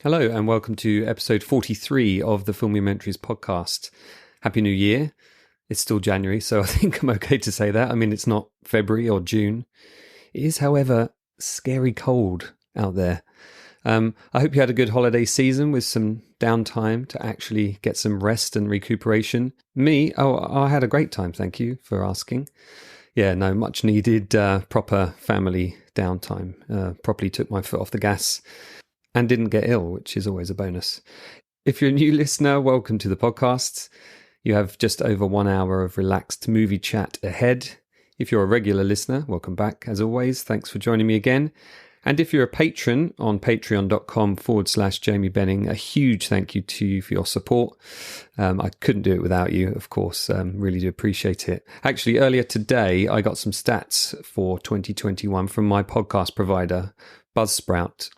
Hello and welcome to episode 43 of the Filmumentaries podcast. Happy New Year. It's still January, so I think I'm okay to say that. I mean, it's not February or June. It is, however, scary cold out there. I hope you had a good holiday season with some downtime to actually get some rest and recuperation. I had a great time, thank you for asking. Yeah, no, much needed proper family downtime. Properly took my foot off the gas and didn't get ill, which is always a bonus. If you're a new listener, welcome to the podcast. You have just over 1 hour of relaxed movie chat ahead. If you're a regular listener, welcome back. As always, thanks for joining me again. And if you're a patron on patreon.com/Jamie Benning, a huge thank you to you for your support. I couldn't do it without you, of course. Really do appreciate it. Actually, earlier today, I got some stats for 2021 from my podcast provider, Buzzsprout.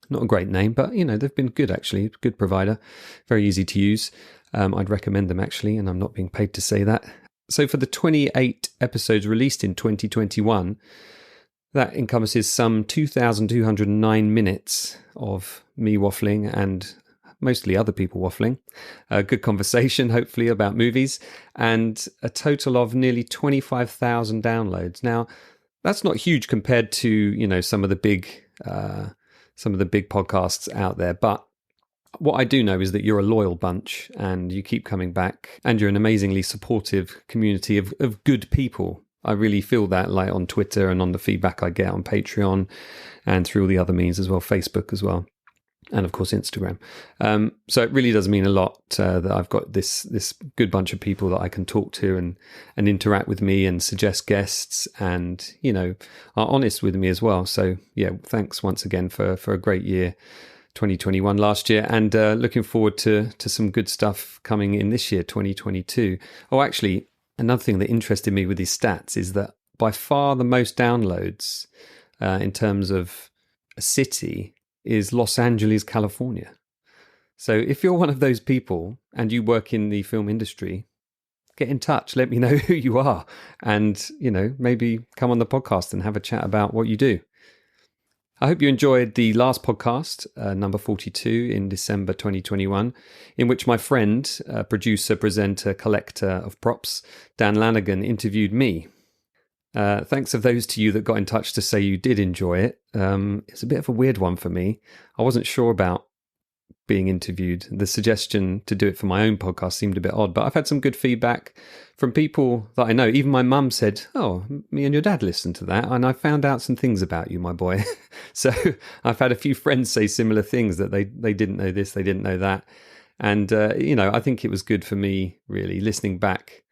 Not a great name, but, they've been good, actually. Good provider. Very easy to use. I'd recommend them, actually, and I'm not being paid to say that. So for the 28 episodes released in 2021, that encompasses some 2,209 minutes of me waffling and mostly other people waffling. A good conversation, hopefully, about movies, and a total of nearly 25,000 downloads. Now, that's not huge compared to, some of the big podcasts out there. But what I do know is that you're a loyal bunch and you keep coming back and you're an amazingly supportive community of good people. I really feel that, like on Twitter and on the feedback I get on Patreon and through all the other means as well, Facebook as well. And of course, Instagram. So it really does mean a lot that I've got this good bunch of people that I can talk to and interact with me and suggest guests and, are honest with me as well. So yeah, thanks once again for a great year, 2021 last year, and looking forward to some good stuff coming in this year, 2022. Oh, actually, another thing that interested me with these stats is that by far the most downloads in terms of a city is Los Angeles, California. So if you're one of those people and you work in the film industry, get in touch. Let me know who you are and, maybe come on the podcast and have a chat about what you do. I hope you enjoyed the last podcast, number 42 in December 2021, in which my friend, producer, presenter, collector of props, Dan Lanigan, interviewed me. Thanks of those to you that got in touch to say you did enjoy it. It's a bit of a weird one for me. I wasn't sure about being interviewed. The suggestion to do it for my own podcast seemed a bit odd, but I've had some good feedback from people that I know. Even my mum said, "Oh, me and your dad listened to that, and I found out some things about you, my boy." So I've had a few friends say similar things, that they didn't know this, they didn't know that. And, I think it was good for me, really, listening back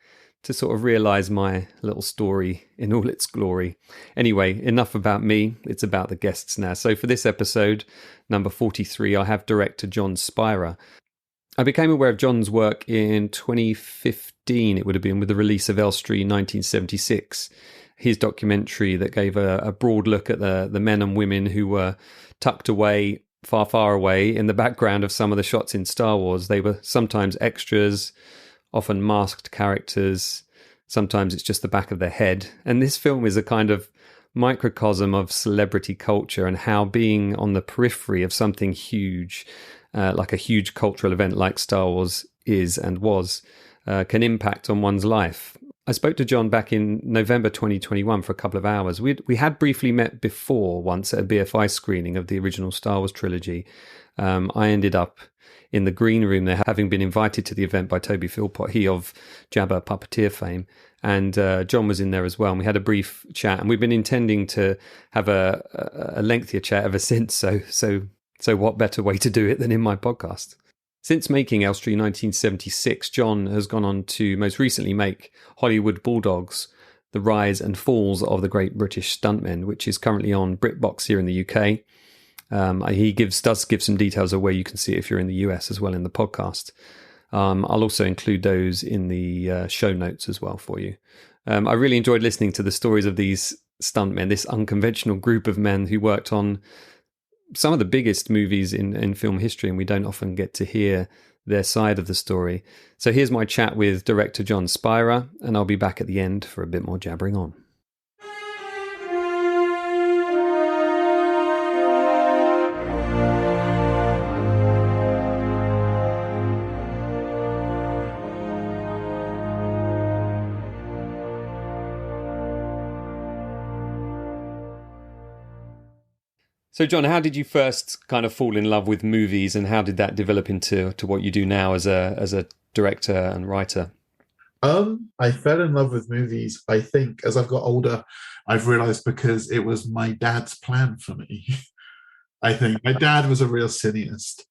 to sort of realise my little story in all its glory. Anyway, enough about me. It's about the guests now. So for this episode, number 43, I have director John Spira. I became aware of John's work in 2015, it would have been, with the release of Elstree 1976, his documentary that gave a broad look at the men and women who were tucked away, far, far away in the background of some of the shots in Star Wars. They were sometimes extras, often masked characters. Sometimes it's just the back of their head. And this film is a kind of microcosm of celebrity culture and how being on the periphery of something huge, like a huge cultural event like Star Wars is and was, can impact on one's life. I spoke to John back in November 2021 for a couple of hours. We had briefly met before once at a BFI screening of the original Star Wars trilogy. I ended up in the green room there, having been invited to the event by Toby Philpott, he of Jabba puppeteer fame, and John was in there as well. And we had a brief chat, and we've been intending to have a lengthier chat ever since. So what better way to do it than in my podcast? Since making Elstree 1976, John has gone on to most recently make Hollywood Bulldogs, The Rise and Falls of the Great British Stuntman, which is currently on Britbox here in the UK. He does give some details of where you can see it if you're in the US as well in the podcast. I'll also include those in the show notes as well for you. I really enjoyed listening to the stories of these stuntmen, this unconventional group of men who worked on some of the biggest movies in film history, and we don't often get to hear their side of the story. So here's my chat with director John Spira, and I'll be back at the end for a bit more jabbering on. So, John, how did you first kind of fall in love with movies, and how did that develop into what you do now as a director and writer? I fell in love with movies, I think, as I've got older, I've realized because it was my dad's plan for me. I think my dad was a real cineast.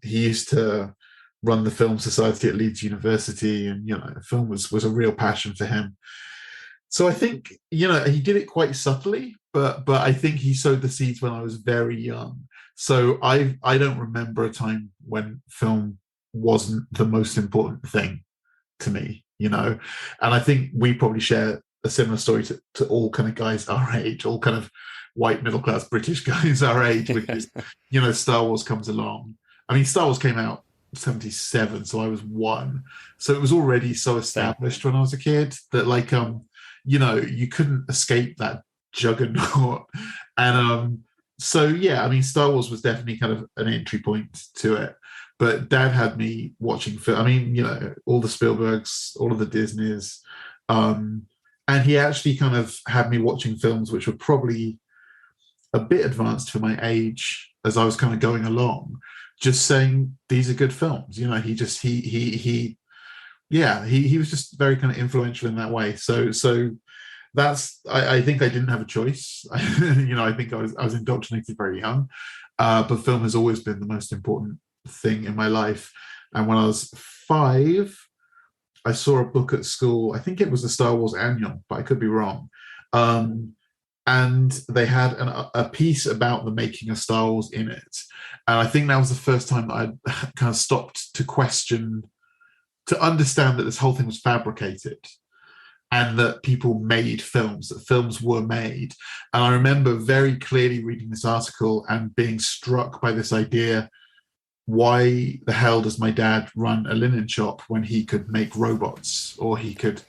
He used to run the Film Society at Leeds University, and film was a real passion for him. So I think he did it quite subtly, but I think he sowed the seeds when I was very young. So I don't remember a time when film wasn't the most important thing to me, and I think we probably share a similar story to all kind of guys our age, all kind of white middle class British guys our age, because Star Wars comes along. I mean, Star Wars came out 77, so I was one, so it was already so Same. established when I was a kid that you couldn't escape that juggernaut. And so yeah, I mean, Star Wars was definitely kind of an entry point to it. But Dad had me watching film. I mean, all the Spielbergs, all of the Disneys, and he actually kind of had me watching films which were probably a bit advanced for my age as I was kind of going along, just saying these are good films. He was just very kind of influential in that way. So that's I think I didn't have a choice. I think I was indoctrinated very young, but film has always been the most important thing in my life. And when I was 5, I saw a book at school. I think it was the Star Wars Annual, but I could be wrong. And they had a piece about the making of Star Wars in it. And I think that was the first time that I kind of stopped to question, to understand that this whole thing was fabricated and that people made films, that films were made. And I remember very clearly reading this article and being struck by this idea: why the hell does my dad run a linen shop when he could make robots, or he could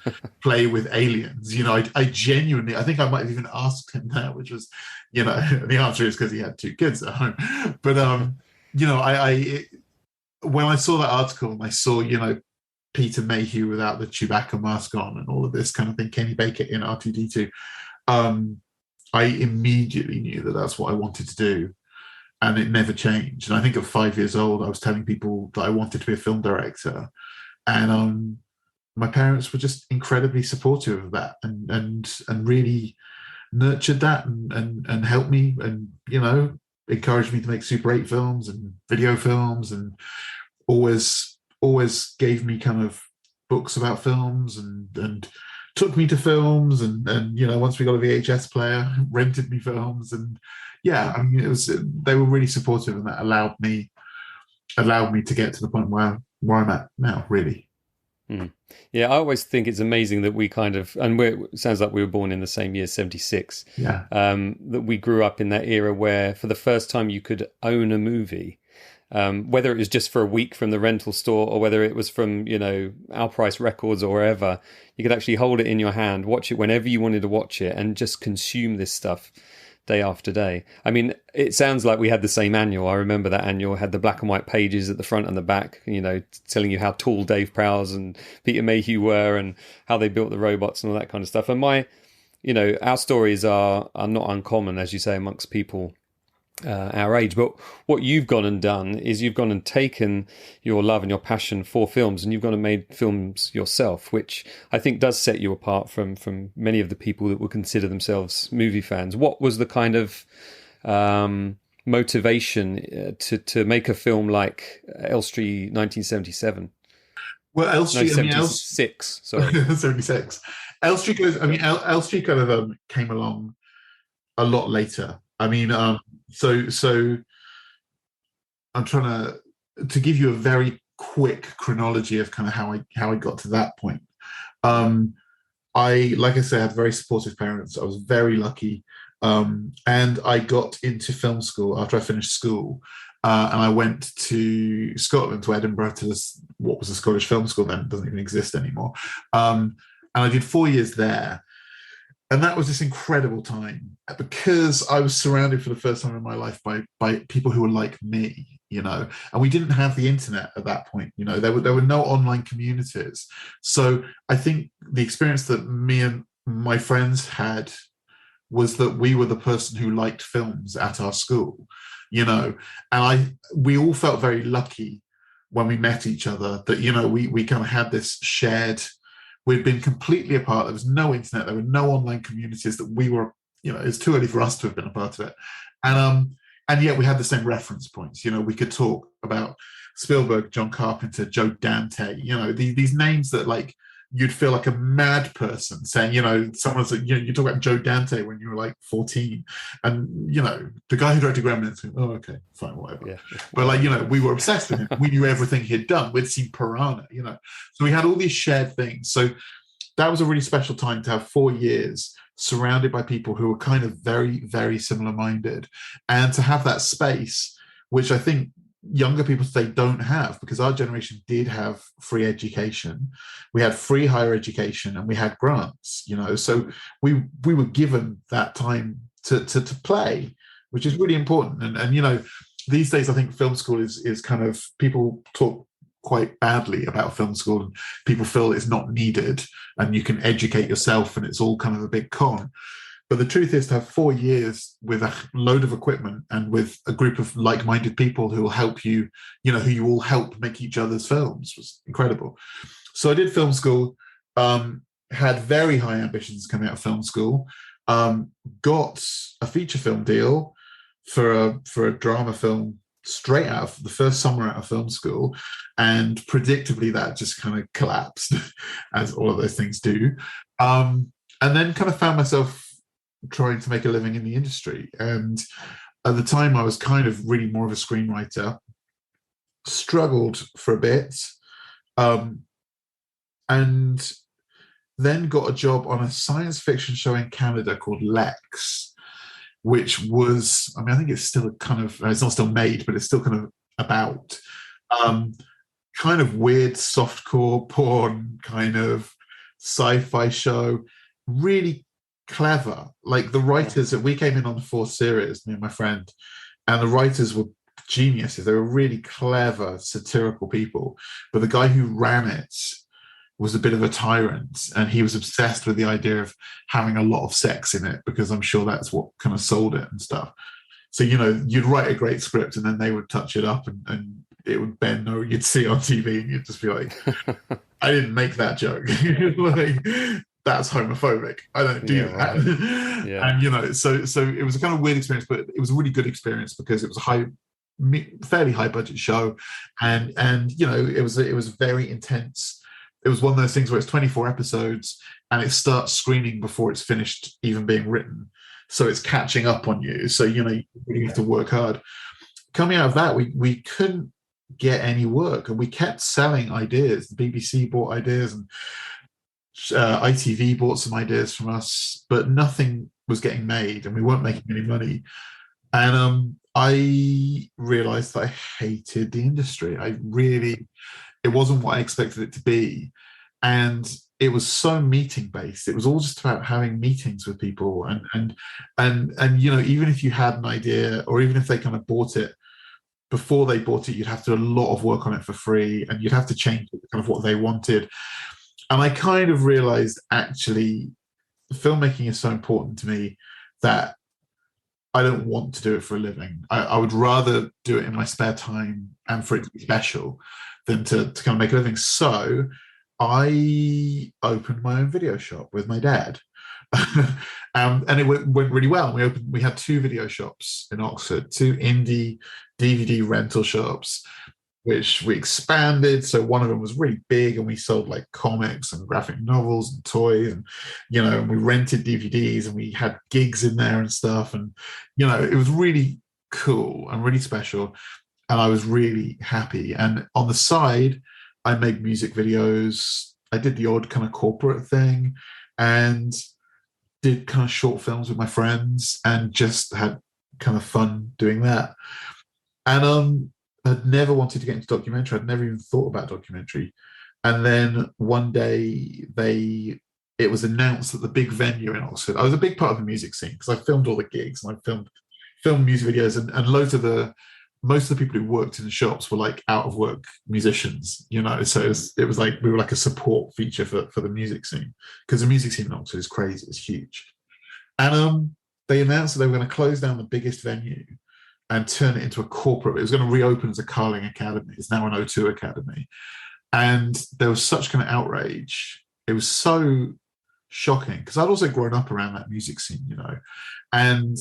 play with aliens? I genuinely, I think I might have even asked him that, which was, the answer is because he had 2 kids at home. But when I saw that article and I saw, Peter Mayhew without the Chewbacca mask on and all of this kind of thing, Kenny Baker in R2D2, I immediately knew that that's what I wanted to do. And it never changed. And I think at 5 years old, I was telling people that I wanted to be a film director. And my parents were just incredibly supportive of that, and really nurtured that, and helped me, and encouraged me to make Super 8 films and video films, and always gave me kind of books about films, and took me to films, and once we got a VHS player, rented me films. And yeah, I mean, they were really supportive, and that allowed me to get to the point where I'm at now, really. Mm. Yeah, I always think it's amazing that we kind of, and it sounds like we were born in the same year, 76, Yeah. that we grew up in that era where for the first time you could own a movie. Whether it was just for a week from the rental store, or whether it was from, Our Price Records or wherever, you could actually hold it in your hand, watch it whenever you wanted to watch it, and just consume this stuff day after day. I mean, it sounds like we had the same annual. I remember that annual had the black and white pages at the front and the back, telling you how tall Dave Prowse and Peter Mayhew were and how they built the robots and all that kind of stuff. And our stories are not uncommon, as you say, amongst people our age. But what you've gone and done is you've gone and taken your love and your passion for films, and you've gone and made films yourself, which I think does set you apart from many of the people that would consider themselves movie fans. What was the kind of motivation to make a film like Elstree 1977? Well, No, Elstree, I mean, 76, sorry. 76. Elstree goes. I mean, Elstree kind of came along a lot later. I mean, so I'm trying to give you a very quick chronology of kind of how I got to that point. Like I said, I had very supportive parents. I was very lucky, and I got into film school after I finished school, and I went to Scotland, to Edinburgh, to what was the Scottish Film School then. It doesn't even exist anymore. And I did 4 years there. And that was this incredible time, because I was surrounded for the first time in my life by people who were like me, and we didn't have the internet at that point. There were no online communities. So I think the experience that me and my friends had was that we were the person who liked films at our school, and we all felt very lucky when we met each other that, we kind of had this shared, we'd been completely apart. There was no internet, there were no online communities that we were, it's too early for us to have been a part of it. And yet we had the same reference points. We could talk about Spielberg, John Carpenter, Joe Dante, these names that like you'd feel like a mad person saying, someone's like, you talk about Joe Dante when you were like 14, and the guy who directed Gremlins, oh, okay, fine, whatever. Yeah. But like, we were obsessed with him. We knew everything he'd done. We'd seen Piranha, so we had all these shared things. So that was a really special time to have 4 years surrounded by people who were kind of very, very similar minded, and to have that space, which I think younger people today don't have, because our generation did have free education, we had free higher education, and we had grants, so we were given that time to play, which is really important. And these days I think film school is kind of, people talk quite badly about film school, and people feel it's not needed and you can educate yourself and it's all kind of a big con. But the truth is, to have 4 years with a load of equipment and with a group of like-minded people who will help you, who you all help make each other's films, was incredible. So I did film school, had very high ambitions coming out of film school, got a feature film deal for a drama film straight out of the first summer out of film school, and predictably that just kind of collapsed, as all of those things do. And then kind of found myself trying to make a living in the industry. And at the time I was kind of really more of a screenwriter, struggled for a bit, and then got a job on a science fiction show in Canada called Lex, which was, I think it's still kind of, it's not still made, but it's still kind of about kind of weird softcore porn kind of sci-fi show, really clever. Like the writers, that we came in on the 4th series, me and my friend, and the writers were geniuses. They were really clever, satirical people, but the guy who ran it was a bit of a tyrant, and he was obsessed with the idea of having a lot of sex in it, because I'm sure that's what kind of sold it and stuff. So you'd write a great script and then they would touch it up and it would bend, or you'd see it on TV and you'd just be like, I didn't make that joke. Like, that's homophobic. I don't do that. Right. Yeah. And so it was a kind of weird experience, but it was a really good experience because it was a fairly high budget show, and it was very intense. It was one of those things where it's 24 episodes and it starts screening before it's finished even being written, so it's catching up on you. So you really have to work hard. Coming out of that, we couldn't get any work, and we kept selling ideas. The BBC bought ideas, and ITV bought some ideas from us, but nothing was getting made, and we weren't making any money. And I realized that I hated the industry. It wasn't what I expected it to be, and it was so meeting based. It was all just about having meetings with people, and even if you had an idea, or even if they kind of bought it, before they bought it, you'd have to do a lot of work on it for free, and you'd have to change kind of what they wanted. And I kind of realized, actually, filmmaking is so important to me that I don't want to do it for a living. I would rather do it in my spare time and for it to be special than to kind of make a living. So I opened my own video shop with my dad. And it went really well. We had 2 video shops in Oxford, 2 indie DVD rental shops, which we expanded. So one of them was really big, and we sold like comics and graphic novels and toys, and and we rented DVDs, and we had gigs in there and stuff, and it was really cool and really special, and I was really happy. And on the side, I made music videos. I did the odd kind of corporate thing, and did kind of short films with my friends, and just had kind of fun doing that. And I'd never wanted to get into documentary. I'd never even thought about documentary. And then one day it was announced that the big venue in Oxford, I was a big part of the music scene because I filmed all the gigs, and I filmed music videos, and loads of most of the people who worked in the shops were like out of work musicians, so it was like we were like a support feature for the music scene, because the music scene in Oxford is crazy, it's huge. And they announced that they were going to close down the biggest venue and turn it into a corporate. It was going to reopen as a Carling Academy. It's now an O2 Academy. And there was such kind of outrage. It was so shocking because I'd also grown up around that music scene, you know. And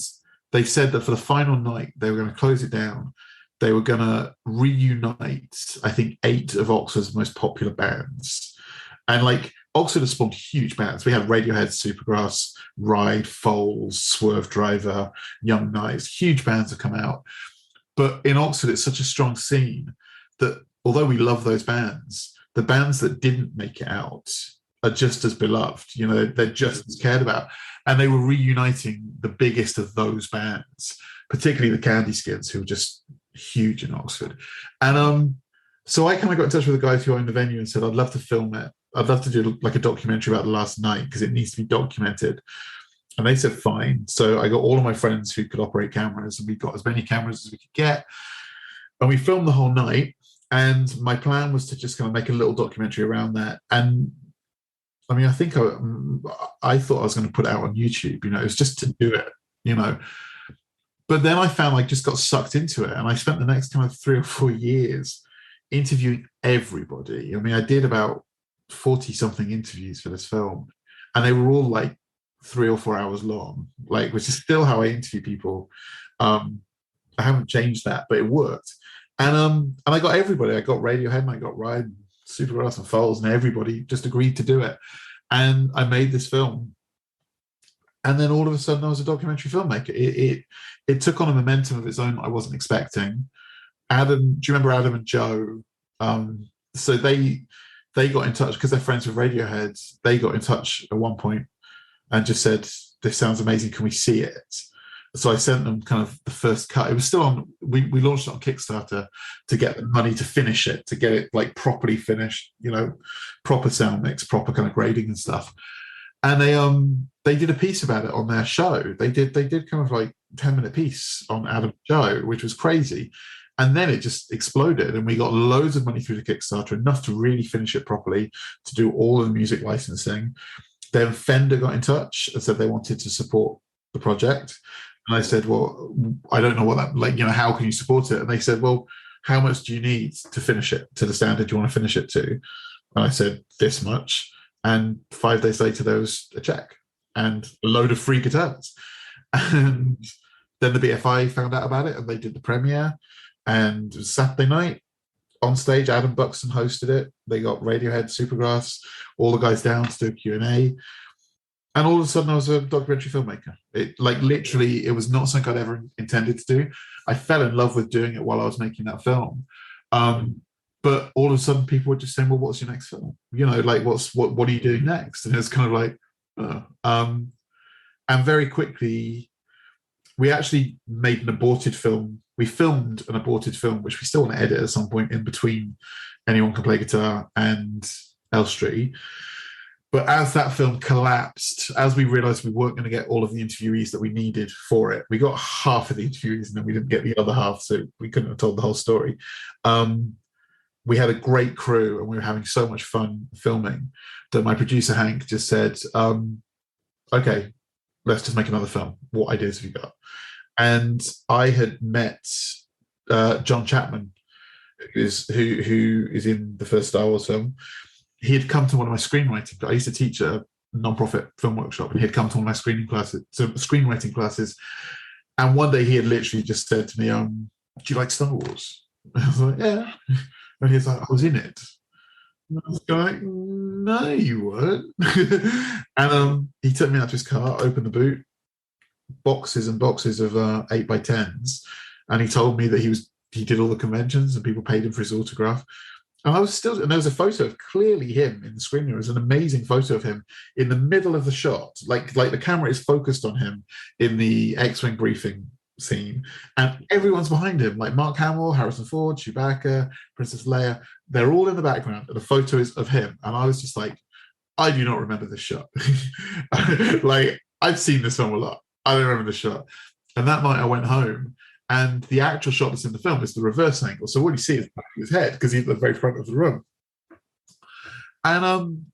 they said that for the final night, they were going to close it down. They were going to reunite, I think, 8 of Oxford's most popular bands. And like Oxford has spawned huge bands. We had Radiohead, Supergrass, Ride, Foals, Swerve Driver, Young Knives. Huge bands have come out. But in Oxford, it's such a strong scene that although we love those bands, the bands that didn't make it out are just as beloved. You know, they're just as cared about. And they were reuniting the biggest of those bands, particularly the Candy Skins, who were just huge in Oxford. And so I kind of got in touch with the guys who owned the venue and said, I'd love to film it. I'd love to do like a documentary about the last night because it needs to be documented. And they said, fine. So I got all of my friends who could operate cameras, and we got as many cameras as we could get. And we filmed the whole night. And my plan was to just kind of make a little documentary around that. And I mean, I think I thought I was going to put it out on YouTube, you know, it was just to do it, you know. But then I found I just got sucked into it. And I spent the next kind of 3 or 4 years interviewing everybody. I mean, I did about 40 something interviews for this film, and they were all like 3 or 4 hours long, like, which is still how I interview people. I haven't changed that, but it worked. And I got everybody. I got Radiohead, and I got Ride, Supergrass, and Foals, and everybody just agreed to do it. And I made this film. And then all of a sudden, I was a documentary filmmaker. It took on a momentum of its own I wasn't expecting. Adam, do you remember Adam and Joe? So they got in touch because they're friends with Radiohead. They got in touch at one point and just said, "This sounds amazing. Can we see it?" So I sent them kind of the first cut. It was still on. We launched it on Kickstarter to get the money to finish it, to get it like properly finished. You know, proper sound mix, proper kind of grading and stuff. And they did a piece about it on their show. They did kind of like 10-minute piece on Adam and Joe, which was crazy. And then it just exploded, and we got loads of money through the Kickstarter, enough to really finish it properly, to do all of the music licensing. Then Fender got in touch and said they wanted to support the project. And I said, well, I don't know what that, like, you know, how can you support it? And they said, well, how much do you need to finish it to the standard you want to finish it to? And I said, this much. And 5 days later, there was a check and a load of free guitars. And then the BFI found out about it, and they did the premiere. And it was Saturday night on stage. Adam Buxton hosted it. They got Radiohead, Supergrass, all the guys down to do a Q&A. And all of a sudden, I was a documentary filmmaker. It, like, literally, it was not something I'd ever intended to do. I fell in love with doing it while I was making that film. But all of a sudden, people were just saying, well, what's your next film? You know, like, what are you doing next? And it's kind of like, and very quickly, we actually made an aborted film. We filmed an aborted film, which we still want to edit at some point in between Anyone Can Play Guitar and Elstree. But as that film collapsed, as we realized we weren't going to get all of the interviewees that we needed for it, we got half of the interviewees and then we didn't get the other half, so we couldn't have told the whole story. We had a great crew and we were having so much fun filming that my producer, Hank, just said, okay, let's just make another film. What ideas have you got? And I had met John Chapman, who is in the first Star Wars film. He had come to one of my screenwriting. I used to teach at a non-profit film workshop, and he had come to one of my screenwriting classes. And one day he had literally just said to me, "Do you like Star Wars?" I was like, "Yeah." And he was like, "I was in it." And I was like, "No, you weren't." And he took me out to his car, opened the boot, boxes and boxes of 8x10s, and he told me that he did all the conventions and people paid him for his autograph. And and there was a photo of clearly him in the screen. There was an amazing photo of him in the middle of the shot, like the camera is focused on him in the X-Wing briefing scene, and everyone's behind him, like Mark Hamill, Harrison Ford, Chewbacca, Princess Leia. They're all in the background, and the photo is of him. And I was just like, I do not remember this shot. Like, I've seen this film a lot. I don't remember the shot. And that night I went home, and the actual shot that's in the film is the reverse angle. So what you see is the back of his head because he's at the very front of the room. And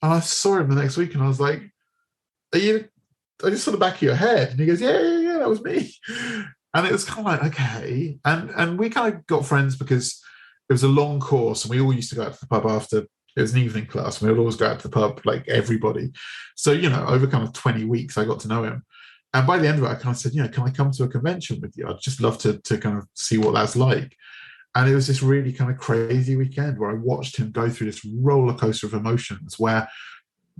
I saw him the next week, and I was like, "Are you I just saw the back of your head. And he goes, yeah, that was me. And it was kind of like, okay. And we kind of got friends because it was a long course and we all used to go out to the pub after. It was an evening class. And we would always go out to the pub, like everybody. So, over kind of 20 weeks, I got to know him. And by the end of it, I kind of said, can I come to a convention with you? I'd just love to kind of see what that's like. And it was this really kind of crazy weekend where I watched him go through this roller coaster of emotions where,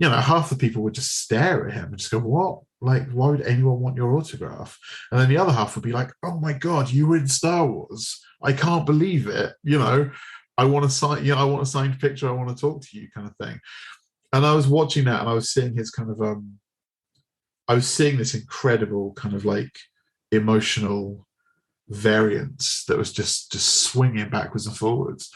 half the people would just stare at him and just go, what? Like, why would anyone want your autograph? And then the other half would be like, oh my God, you were in Star Wars. I can't believe it. I want to sign, I want a signed picture. I want to talk to you kind of thing. And I was watching that and I was seeing his kind of, I was seeing this incredible kind of like emotional variance that was just swinging backwards and forwards.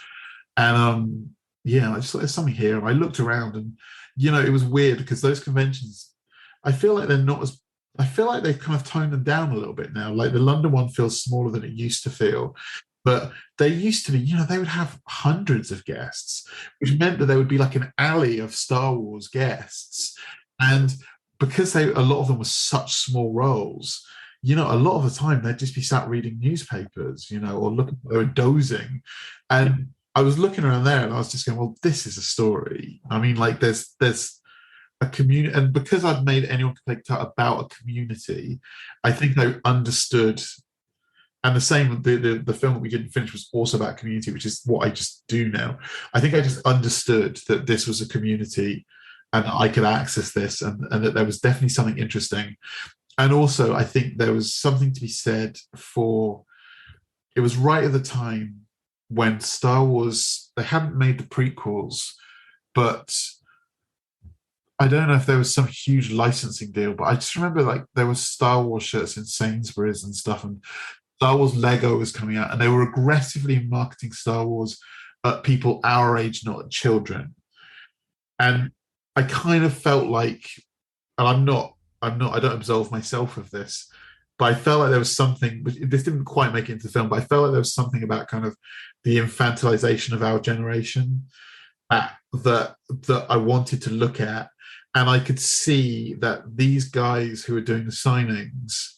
And I just thought there's something here. And I looked around and, it was weird because those conventions, I feel like they're not as, I feel like they've kind of toned them down a little bit now. Like the London one feels smaller than it used to feel. But they used to be, they would have hundreds of guests, which meant that there would be like an alley of Star Wars guests. And because a lot of them were such small roles, a lot of the time they'd just be sat reading newspapers, or looking, they were dozing. And I was looking around there and I was just going, well, this is a story. I mean, like there's a community, and because I'd made Anyone Can Take That about a community, I think I understood. And the same, the film that we didn't finish was also about community, which is what I just do now. I think I just understood that this was a community and I could access this and that there was definitely something interesting. And also, I think there was something to be said for, it was right at the time when Star Wars, they hadn't made the prequels, but I don't know if there was some huge licensing deal, but I just remember like there was Star Wars shirts in Sainsbury's and stuff, and Star Wars Lego was coming out, and they were aggressively marketing Star Wars at people our age, not at children. And I kind of felt like, and I don't absolve myself of this, but I felt like there was something, this didn't quite make it into the film, but I felt like there was something about kind of the infantilization of our generation that I wanted to look at. And I could see that these guys who were doing the signings,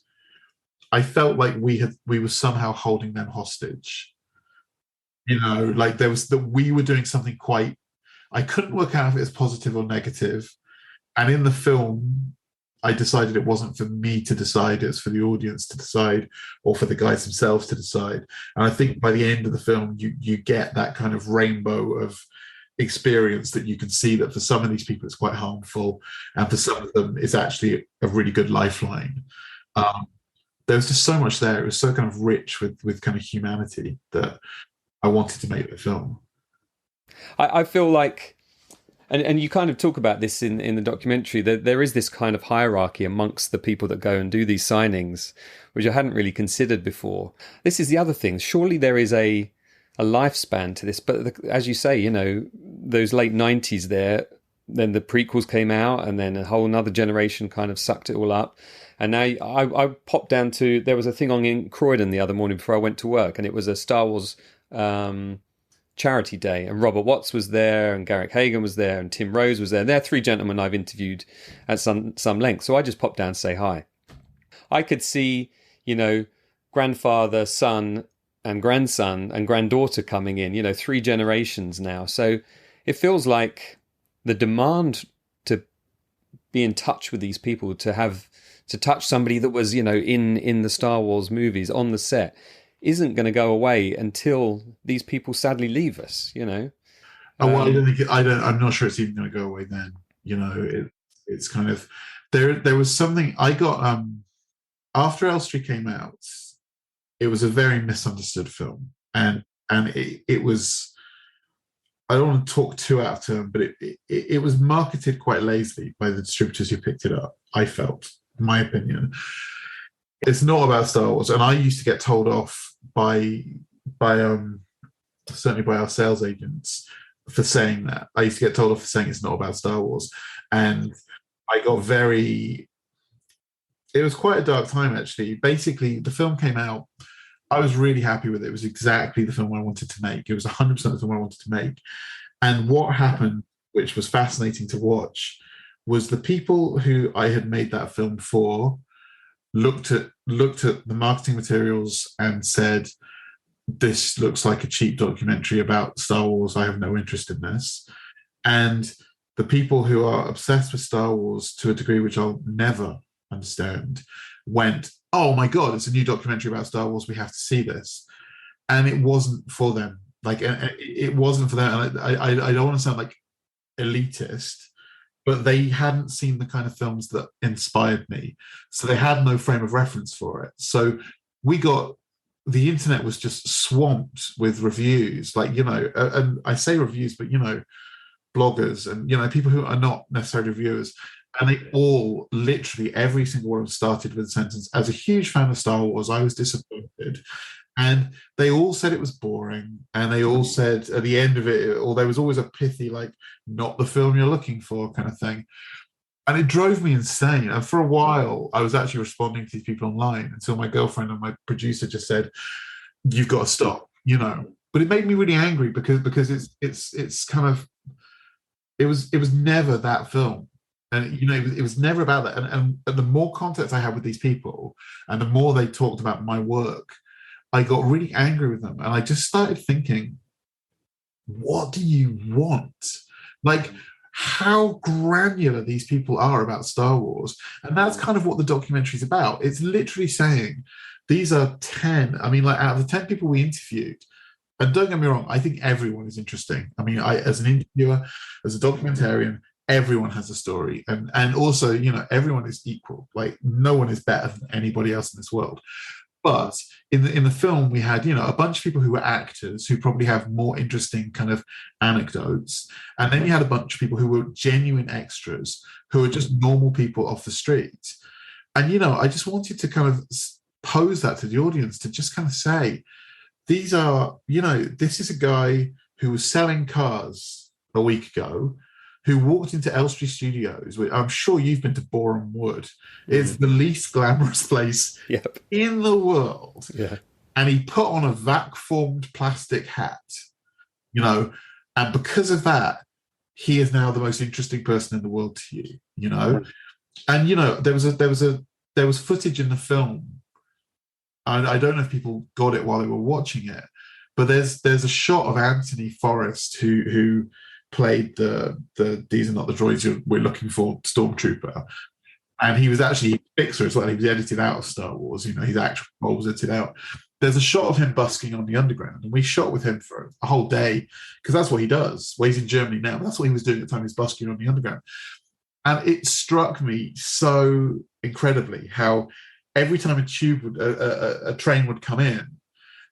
I felt like we were somehow holding them hostage. Like there was that we were doing something quite, I couldn't work out if it was positive or negative. And in the film, I decided it wasn't for me to decide, it's for the audience to decide, or for the guys themselves to decide. And I think by the end of the film, you get that kind of rainbow of experience that you can see that for some of these people it's quite harmful, and for some of them it's actually a really good lifeline. There was just so much there. It was so kind of rich with kind of humanity that I wanted to make the film. I feel like, and you kind of talk about this in the documentary, that there is this kind of hierarchy amongst the people that go and do these signings, which I hadn't really considered before. This is the other thing. Surely there is a lifespan to this, but as you say, those late 90s there, then the prequels came out, and then a whole another generation kind of sucked it all up. And now I popped down to, there was a thing on in Croydon the other morning before I went to work, and it was a Star Wars charity day, and Robert Watts was there, and Garrick Hagan was there, and Tim Rose was there. They're three gentlemen I've interviewed at some length. So I just popped down to say hi. I could see, grandfather, son, and grandson and granddaughter coming in, 3 generations now. So it feels like the demand to be in touch with these people, to touch somebody that was, in the Star Wars movies on the set, isn't going to go away until these people sadly leave us, Well, I'm not sure it's even going to go away then. It's kind of, there was something I got after Elstree came out. It was a very misunderstood film, and it was, I don't want to talk too out of turn, but it was marketed quite lazily by the distributors who picked it up, I felt, in my opinion. It's not about Star Wars, and I used to get told off by certainly by our sales agents for saying that. I used to get told off for saying it's not about Star Wars, and I got it was quite a dark time, actually. Basically, the film came out, I was really happy with it. It was exactly the film I wanted to make. It was 100% the film I wanted to make. And what happened, which was fascinating to watch, was the people who I had made that film for looked at the marketing materials and said, this looks like a cheap documentary about Star Wars. I have no interest in this. And the people who are obsessed with Star Wars to a degree which I'll never understand went, oh my God, it's a new documentary about Star Wars. We have to see this. And it wasn't for them. Like, it wasn't for them. And I don't want to sound like elitist, but they hadn't seen the kind of films that inspired me. So they had no frame of reference for it. So the internet was just swamped with reviews, like, and I say reviews, but, bloggers and, people who are not necessarily reviewers. And they all, literally every single one started with the sentence, as a huge fan of Star Wars, I was disappointed. And they all said it was boring. And they all said at the end of it, or there was always a pithy, like, not the film you're looking for kind of thing. And it drove me insane. And for a while, I was actually responding to these people online until my girlfriend and my producer just said, you've got to stop, But it made me really angry because it's kind of, it was never that film. And, it was never about that. And the more contact I had with these people and the more they talked about my work, I got really angry with them. And I just started thinking, what do you want? Like, how granular these people are about Star Wars. And that's kind of what the documentary is about. It's literally saying, these are 10. I mean, like, out of the 10 people we interviewed, and don't get me wrong, I think everyone is interesting. I mean, as an interviewer, as a documentarian, everyone has a story. And also, everyone is equal. Like, no one is better than anybody else in this world. But in the film, we had, a bunch of people who were actors who probably have more interesting kind of anecdotes. And then you had a bunch of people who were genuine extras, who are just normal people off the street. And, I just wanted to kind of pose that to the audience, to just kind of say, these are, this is a guy who was selling cars a week ago, who walked into Elstree Studios. I'm sure you've been to Boreham Wood. It's the least glamorous place in the world. Yeah. And he put on a vac-formed plastic hat, and because of that, he is now the most interesting person in the world to you, And, there was footage in the film. I don't know if people got it while they were watching it, but there's a shot of Anthony Forrest who played the these are not the droids we're looking for stormtrooper, and he was actually fixer as well. He was edited out of Star Wars, his actual role was edited out. There's a shot of him busking on the underground, and we shot with him for a whole day because that's what he does. Well, he's in Germany now, but that's what he was doing at the time. He was busking on the underground, and it struck me so incredibly how every time a train would come in,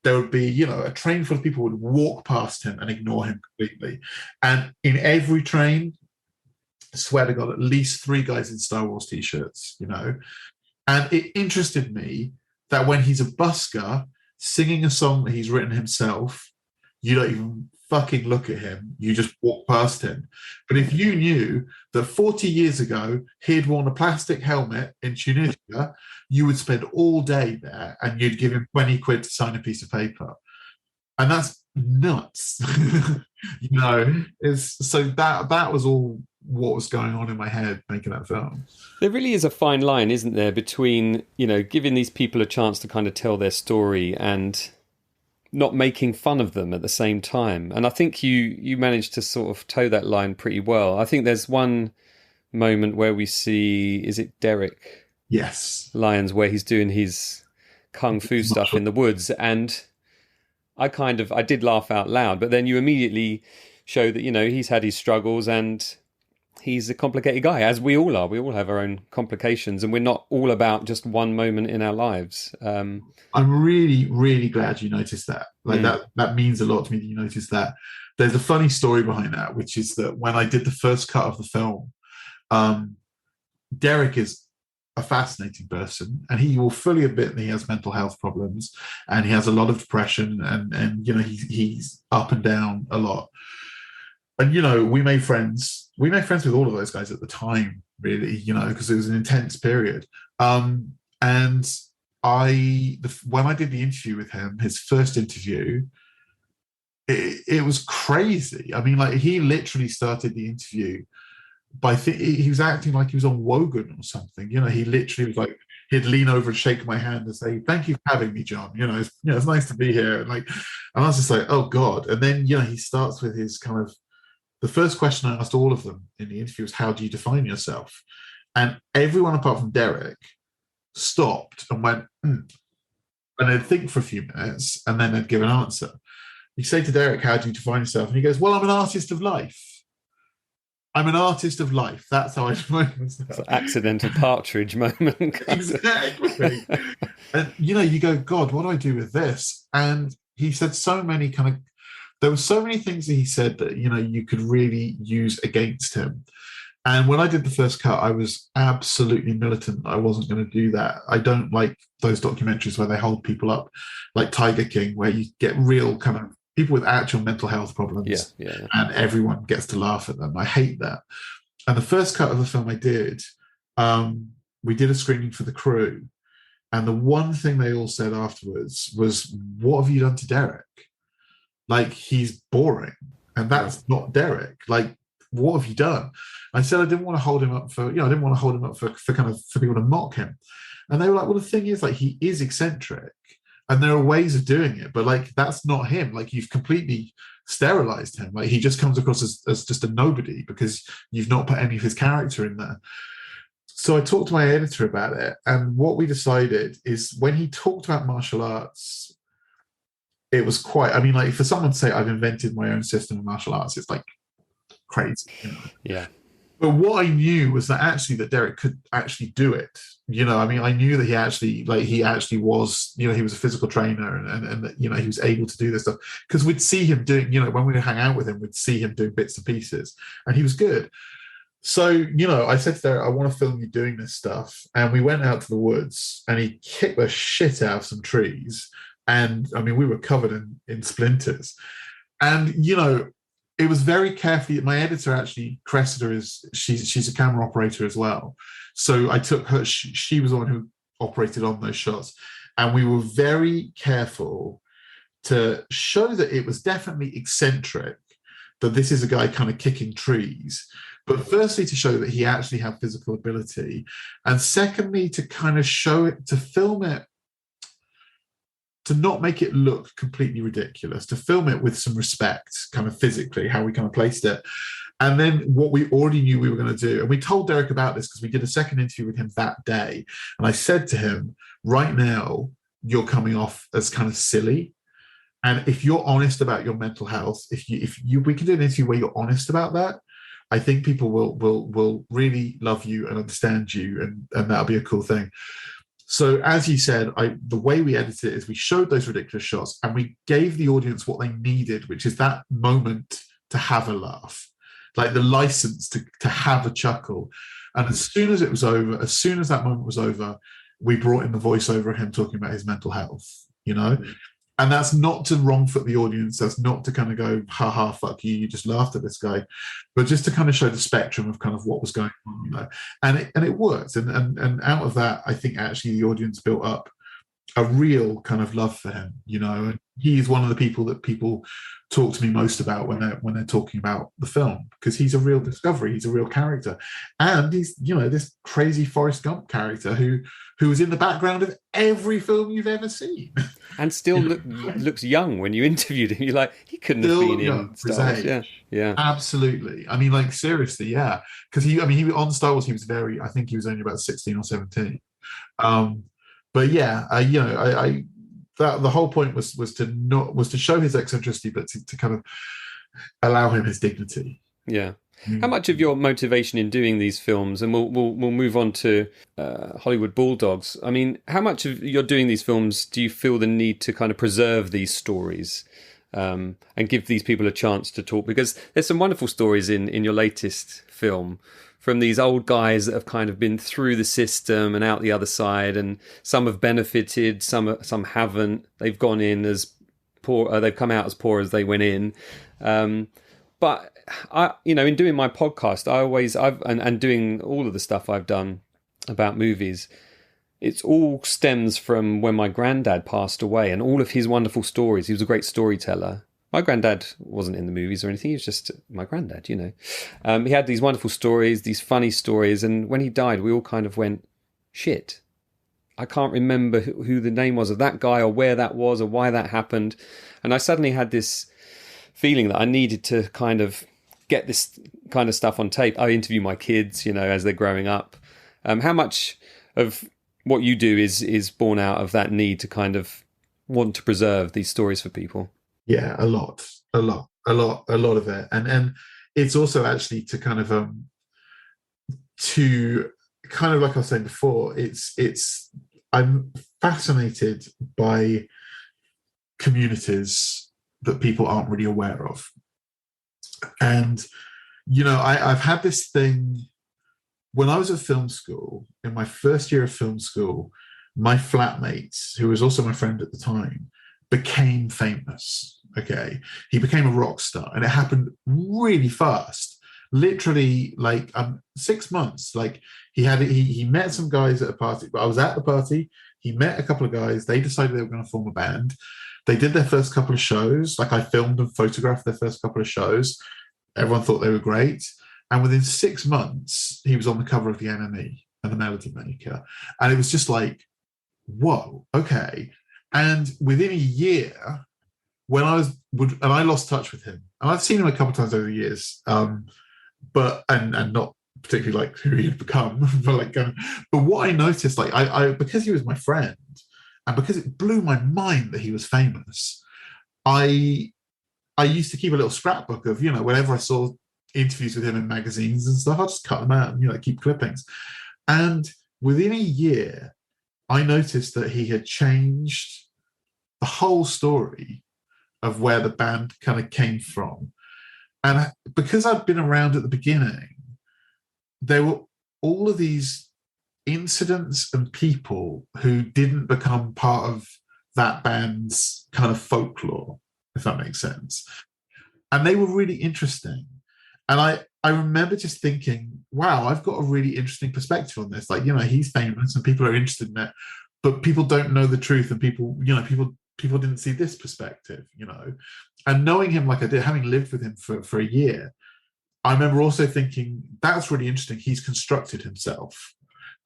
there would be, a train full of people would walk past him and ignore him completely. And in every train, I swear to God, at least 3 guys in Star Wars t-shirts, And it interested me that when he's a busker singing a song that he's written himself, you don't even fucking look at him. You just walk past him. But if you knew that 40 years ago he had worn a plastic helmet in Tunisia, you would spend all day there and you'd give him 20 quid to sign a piece of paper. And that's nuts. So that was all what was going on in my head making that film. There really is a fine line, isn't there, between, giving these people a chance to kind of tell their story and not making fun of them at the same time. And I think you managed to sort of toe that line pretty well. I think there's one moment where we see, is it Derek? Yes. Lyons, where he's doing his kung fu stuff in the woods. And I did laugh out loud, but then you immediately show that, he's had his struggles and he's a complicated guy, as we all are. We all have our own complications, and we're not all about just one moment in our lives. I'm really, really glad you noticed that. That means a lot to me that you noticed that. There's a funny story behind that, which is that when I did the first cut of the film, Derek is a fascinating person, and he will fully admit that he has mental health problems, and he has a lot of depression, and he's up and down a lot. And we made friends. We made friends with all of those guys at the time, really, because it was an intense period. And when I did the interview with him, his first interview, it was crazy. I mean, like, he literally started the interview he was acting like he was on Wogan or something. He literally was like, he'd lean over and shake my hand and say, "Thank you for having me, John. It's nice to be here." And I was just like, "Oh God!" And then he starts with his kind of, the first question I asked all of them in the interview was, "How do you define yourself?" And everyone apart from Derek stopped and went, and they'd think for a few minutes, and then they'd give an answer. You say to Derek, "How do you define yourself?" And he goes, "Well, I'm an artist of life. I'm an artist of life. That's how I define myself." It's an accidental partridge moment. Exactly. And you go, "God, what do I do with this?" And he said so many there were so many things that he said that you could really use against him. And when I did the first cut, I was absolutely militant. I wasn't going to do that. I don't like those documentaries where they hold people up, like Tiger King, where you get real kind of people with actual mental health problems, and everyone gets to laugh at them. I hate that. And the first cut of the film I did, we did a screening for the crew, and the one thing they all said afterwards was, "What have you done to Derek? Like, he's boring, and that's not Derek. Like, what have you done?" I said I didn't want to hold him up for, I didn't want to hold him up for people to mock him. And they were like, "Well, the thing is, like, he is eccentric, and there are ways of doing it, but like, that's not him. Like, you've completely sterilized him. Like, he just comes across as just a nobody because you've not put any of his character in there." So I talked to my editor about it, and what we decided is, when he talked about martial arts, it was quite, like, for someone to say, "I've invented my own system of martial arts," it's like crazy. Yeah. But what I knew was that Derek could actually do it. I knew that he actually was, he was a physical trainer, and that, he was able to do this stuff, because we'd see him doing, when we would hang out with him, we'd see him doing bits and pieces, and he was good. So, I said to Derek, "I want to film you doing this stuff." And we went out to the woods, and he kicked the shit out of some trees. And we were covered in splinters. And, it was very carefully, my editor actually, Cressida, she's a camera operator as well. So I took her, she was the one who operated on those shots. And we were very careful to show that it was definitely eccentric, that this is a guy kind of kicking trees. But firstly, to show that he actually had physical ability. And secondly, to kind of show it, to film it, to not make it look completely ridiculous, to film it with some respect, kind of physically, how we kind of placed it. And then what we already knew we were going to do, and we told Derek about this because we did a second interview with him that day. And I said to him, "Right now, you're coming off as kind of silly. And if you're honest about your mental health, we can do an interview where you're honest about that, I think people will really love you and understand you, and that'll be a cool thing." So as you said, the way we edited it is we showed those ridiculous shots and we gave the audience what they needed, which is that moment to have a laugh, like the license to have a chuckle. And as soon as it was over, as soon as that moment was over, we brought in the voiceover of him talking about his mental health, And that's not to wrong foot the audience. That's not to kind of go, "Ha ha, fuck you, you just laughed at this guy," but just to kind of show the spectrum of kind of what was going on, And it worked. And out of that, I think actually the audience built up a real kind of love for him, And he is one of the people that people talk to me most about when they're talking about the film, because he's a real discovery. He's a real character, and he's this crazy Forrest Gump character who was in the background of every film you've ever seen, and still looks young when you interviewed him. You're like, he couldn't have been in Star Wars. Yeah, absolutely. Seriously, yeah, because he on Star Wars he was I think he was only about 16 or 17. But yeah, that the whole point was to show his eccentricity, but to kind of allow him his dignity. Yeah. How much of your motivation in doing these films, and we'll move on to Hollywood Bulldogs. How much of you're doing these films do you feel the need to kind of preserve these stories and give these people a chance to talk? Because there's some wonderful stories in your latest film from these old guys that have kind of been through the system and out the other side, and some have benefited, some haven't. They've gone in as poor, they've come out as poor as they went in. But in doing my podcast, and doing all of the stuff I've done about movies, it's all stems from when my granddad passed away and all of his wonderful stories. He was a great storyteller. My granddad wasn't in the movies or anything. He was just my granddad, you know. He had these wonderful stories, these funny stories. And when he died, we all kind of went, shit, I can't remember who the name was of that guy or where that was or why that happened. And I suddenly had this feeling that I needed to kind of get this kind of stuff on tape. I interview my kids, you know, as they're growing up. How much of what you do is born out of that need to kind of want to preserve these stories for people? Yeah, a lot of it. And it's also actually to kind of like I was saying before, I'm fascinated by communities that people aren't really aware of. And, you know, I've had this thing when I was at film school, in my first year of film school, my flatmate, who was also my friend at the time, became famous. Okay. He became a rock star, and it happened really fast. Literally, like 6 months. Like he met some guys at a party. I was at the party. He met a couple of guys. They decided they were going to form a band. They did their first couple of shows. Like, I filmed and photographed their first couple of shows. Everyone thought they were great. And within 6 months, he was on the cover of the NME and the Melody Maker. And it was just like, whoa, okay. And within a year, when I lost touch with him, and I've seen him a couple of times over the years, but not particularly like who he had become, but what I noticed, like I because he was my friend, and because it blew my mind that he was famous, I used to keep a little scrapbook of, you know, whenever I saw interviews with him in magazines and stuff, I'd just cut them out and, you know, keep clippings. And within a year, I noticed that he had changed the whole story of where the band kind of came from. And because I'd been around at the beginning, there were all of these incidents and people who didn't become part of that band's kind of folklore, if that makes sense. And they were really interesting. And I remember just thinking, wow, I've got a really interesting perspective on this. Like, you know, he's famous and people are interested in it, but people don't know the truth, and people didn't see this perspective, you know. And knowing him like I did, having lived with him for a year, I remember also thinking, that's really interesting. He's constructed himself.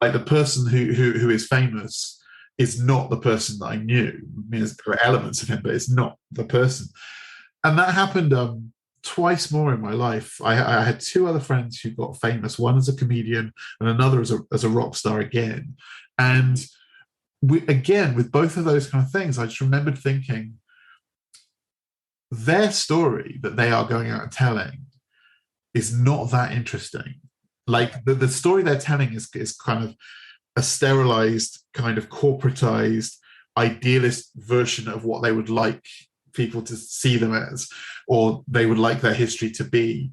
Like, the person who is famous is not the person that I knew. I mean, there are elements of him, but it's not the person. And that happened twice more in my life. I had two other friends who got famous, one as a comedian and another as a rock star again. And with both of those kind of things, I just remembered thinking, their story that they are going out and telling is not that interesting. Like, the story they're telling is kind of a sterilized, kind of corporatized, idealist version of what they would like people to see them as, or they would like their history to be.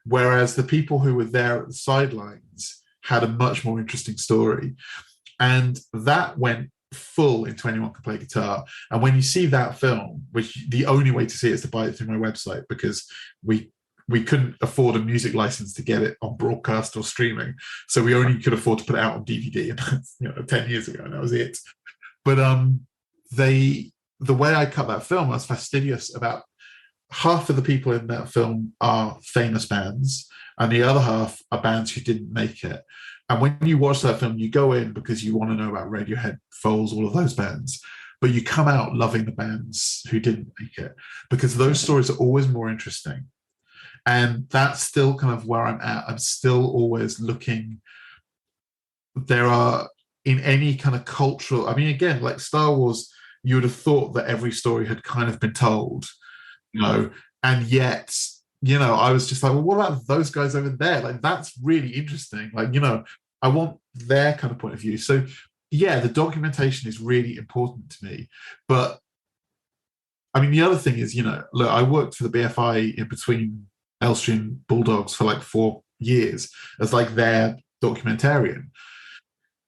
Whereas the people who were there at the sidelines had a much more interesting story. And that went full into Anyone Can Play Guitar. And when you see that film, which the only way to see it is to buy it through my website, because we couldn't afford a music license to get it on broadcast or streaming, so we only could afford to put it out on DVD, and you know, 10 years ago, and that was it. But the way I cut that film, I was fastidious about half of the people in that film are famous bands, and the other half are bands who didn't make it. And when you watch that film, you go in because you want to know about Radiohead, Foals, all of those bands, but you come out loving the bands who didn't make it, because those stories are always more interesting. And that's still kind of where I'm at. I'm still always looking. There are, in any kind of cultural, I mean, again, like Star Wars, you would have thought that every story had kind of been told, you know, and yet, you know, I was just like, well, what about those guys over there? Like, that's really interesting. Like, you know, I want their kind of point of view. So, yeah, the documentation is really important to me. But, I mean, the other thing is, you know, look, I worked for the BFI in between Elstree and Bulldogs for like 4 years as like their documentarian.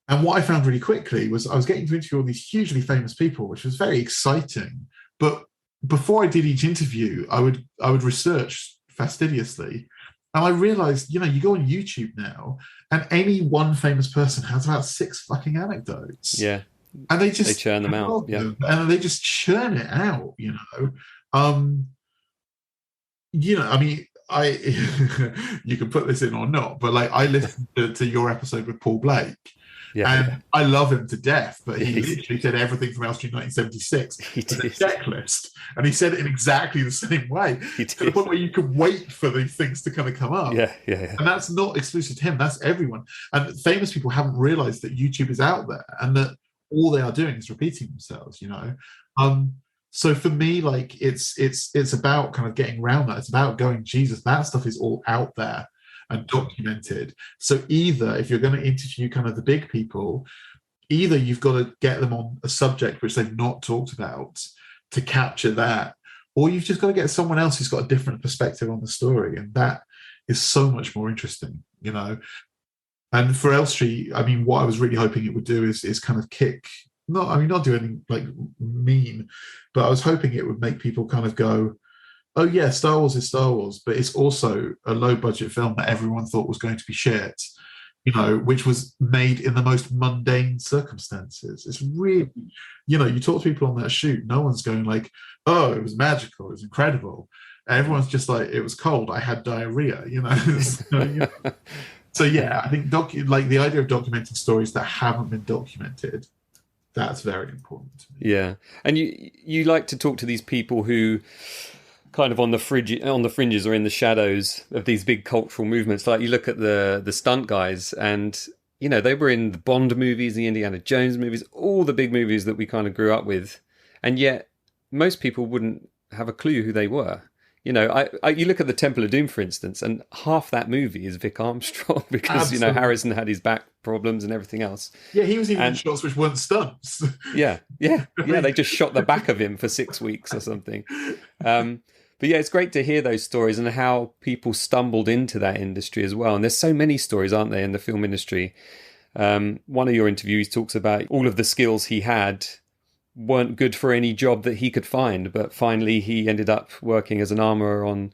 And what I found really quickly was I was getting to interview all these hugely famous people, which was very exciting. But before I did each interview, I would research fastidiously. And I realized, you know, you go on YouTube now, and any one famous person has about 6 fucking anecdotes. Yeah. And they churn them out. Yeah. And they just churn it out, you know. I mean, you can put this in or not, but like I listened to your episode with Paul Blake, and I love him to death, but he literally said everything from Elstree 1976 as a checklist, and he said it in exactly the same way, to the point where you could wait for these things to kind of come up. And that's not exclusive to him, that's everyone. And famous people haven't realized that YouTube is out there and that all they are doing is repeating themselves, So for me, like it's about kind of getting around that. It's about going, Jesus, that stuff is all out there and documented. So either if you're going to interview kind of the big people, either you've got to get them on a subject which they've not talked about to capture that, or you've just got to get someone else who's got a different perspective on the story. And that is so much more interesting, And for Elstree, I mean, what I was really hoping it would do is kind of not do anything like mean, but I was hoping it would make people kind of go, oh yeah, Star Wars is Star Wars, but it's also a low budget film that everyone thought was going to be shit, which was made in the most mundane circumstances. It's really, you talk to people on that shoot, no one's going like, oh, it was magical, it was incredible. Everyone's just like, it was cold, I had diarrhea, So yeah, I think the idea of documenting stories that haven't been documented, that's very important to me. Yeah, and you like to talk to these people who kind of on the fringes or in the shadows of these big cultural movements. Like you look at the stunt guys, and they were in the Bond movies, the Indiana Jones movies, all the big movies that we kind of grew up with, and yet most people wouldn't have a clue who they were. You look at the Temple of Doom, for instance, and half that movie is Vic Armstrong because, Absolutely. Harrison had his back problems and everything else. Yeah, he was even in shots which weren't stunts. Yeah. They just shot the back of him for 6 weeks or something. But yeah, it's great to hear those stories and how people stumbled into that industry as well. And there's so many stories, aren't there, in the film industry? One of your interviews talks about all of the skills he had weren't good for any job that he could find, but finally he ended up working as an armourer on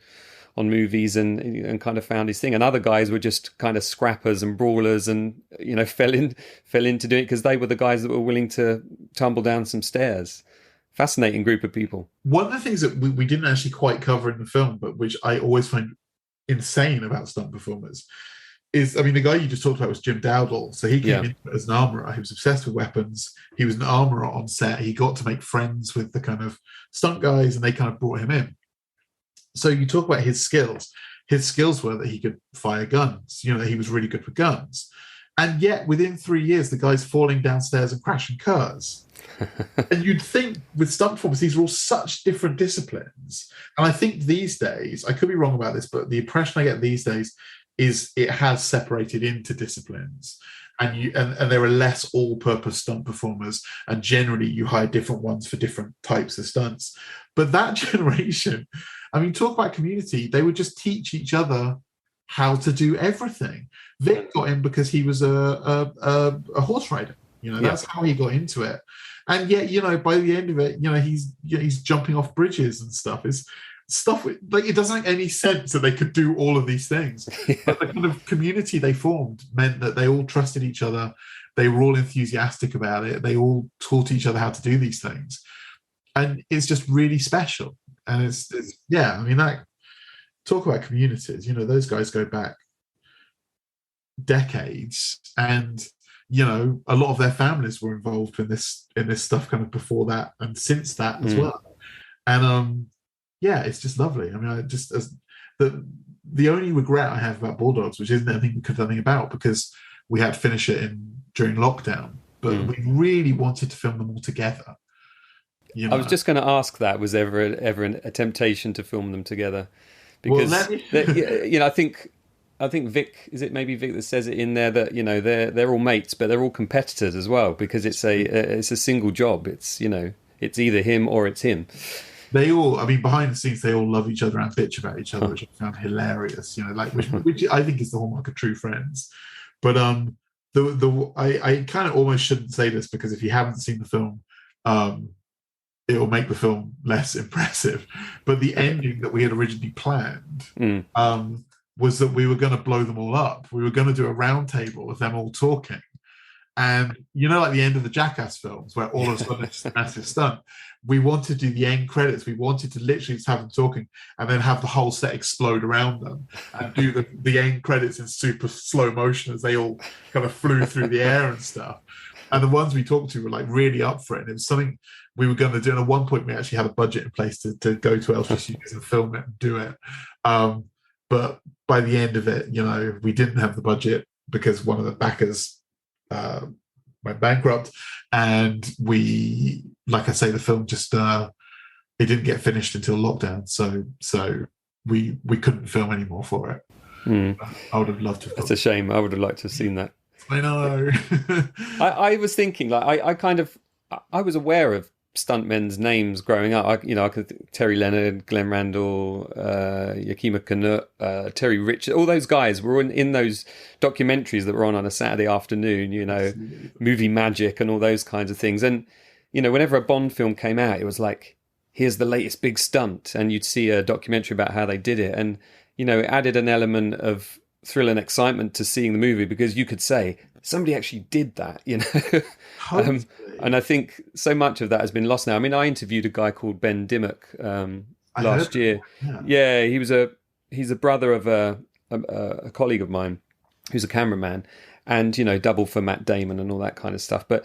movies and kind of found his thing. And other guys were just kind of scrappers and brawlers and fell into doing it because they were the guys that were willing to tumble down some stairs. Fascinating group of people. One of the things that we didn't actually quite cover in the film, but which I always find insane about stunt performers, is, I mean, the guy you just talked about was Jim Dowdle. So he came in as an armourer. He was obsessed with weapons. He was an armourer on set. He got to make friends with the kind of stunt guys, and they kind of brought him in. So you talk about his skills. His skills were that he could fire guns. He was really good with guns. And yet, within 3 years, the guy's falling downstairs and crashing cars. And you'd think with stunt performers, these are all such different disciplines. And I think these days, I could be wrong about this, but the impression I get these days is it has separated into disciplines, and there are less all-purpose stunt performers, and generally you hire different ones for different types of stunts. But that generation, I mean, talk about community, they would just teach each other how to do everything. Vic got in because he was a horse rider. That's how he got into it. And yet, by the end of it, he's jumping off bridges and stuff. It's stuff like it doesn't make any sense that they could do all of these things. But the kind of community they formed meant that they all trusted each other. They were all enthusiastic about it. They all taught each other how to do these things, and it's just really special. And it's I mean, that talk about communities. Those guys go back decades, and a lot of their families were involved in this stuff kind of before that and since that as well. And it's just lovely. I mean, the only regret I have about Bulldogs, which isn't anything we could do anything about because we had to finish it during lockdown, but we really wanted to film them all together. I was just going to ask that, was there ever a temptation to film them together? Because I think Vic, is it maybe Vic that says it in there that they're all mates, but they're all competitors as well because it's a single job. It's it's either him or it's him. They all, I mean, behind the scenes, they all love each other and bitch about each other, which I found hilarious. Which I think is the hallmark of true friends. But I kind of almost shouldn't say this because if you haven't seen the film, it will make the film less impressive. But the ending that we had originally planned was that we were going to blow them all up. We were going to do a round table of them all talking. And like the end of the Jackass films, where all of a sudden it's a massive stunt. We wanted to do the end credits. We wanted to literally just have them talking, and then have the whole set explode around them, and do the end credits in super slow motion as they all kind of flew through the air and stuff. And the ones we talked to were like really up for it. And it was something we were going to do. And at one point, we actually had a budget in place to go to Elstree Studios and film it and do it. But by the end of it, we didn't have the budget because one of the backers went bankrupt, and we, like I say, the film just it didn't get finished until lockdown, so we couldn't film anymore for it. I would have loved to. That's a shame. I would have liked to have seen that. I know. I was thinking, like, I was aware of stuntmen's names growing up. I could Terry Leonard, Glenn Randall, Yakima Canutt, Terry Richard, all those guys were in those documentaries that were on a Saturday afternoon, Absolutely. Movie Magic and all those kinds of things. And, whenever a Bond film came out, it was like, here's the latest big stunt. And you'd see a documentary about how they did it. And, it added an element of thrill and excitement to seeing the movie, because you could say somebody actually did that, and I think so much of that has been lost now. I mean, I interviewed a guy called Ben Dimmock last year. Yeah, he's a brother of a colleague of mine who's a cameraman, and double for Matt Damon and all that kind of stuff. But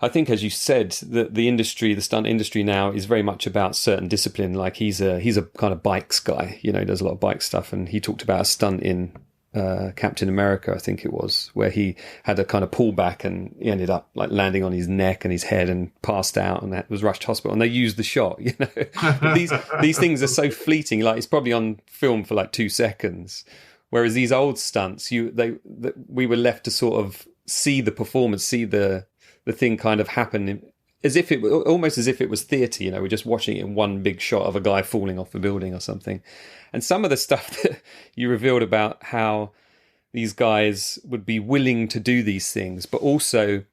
I think, as you said, that the stunt industry now is very much about certain discipline. Like he's a kind of bikes guy, he does a lot of bike stuff, and he talked about a stunt in Captain America, I think it was, where he had a kind of pullback and he ended up like landing on his neck and his head and passed out and was rushed to hospital, and they used the shot. But these things are so fleeting. Like, it's probably on film for like 2 seconds, whereas these old stunts, we were left to sort of see the performance, see the thing kind of happen almost as if it was theatre. We're just watching it in one big shot of a guy falling off a building or something. And some of the stuff that you revealed about how these guys would be willing to do these things, but also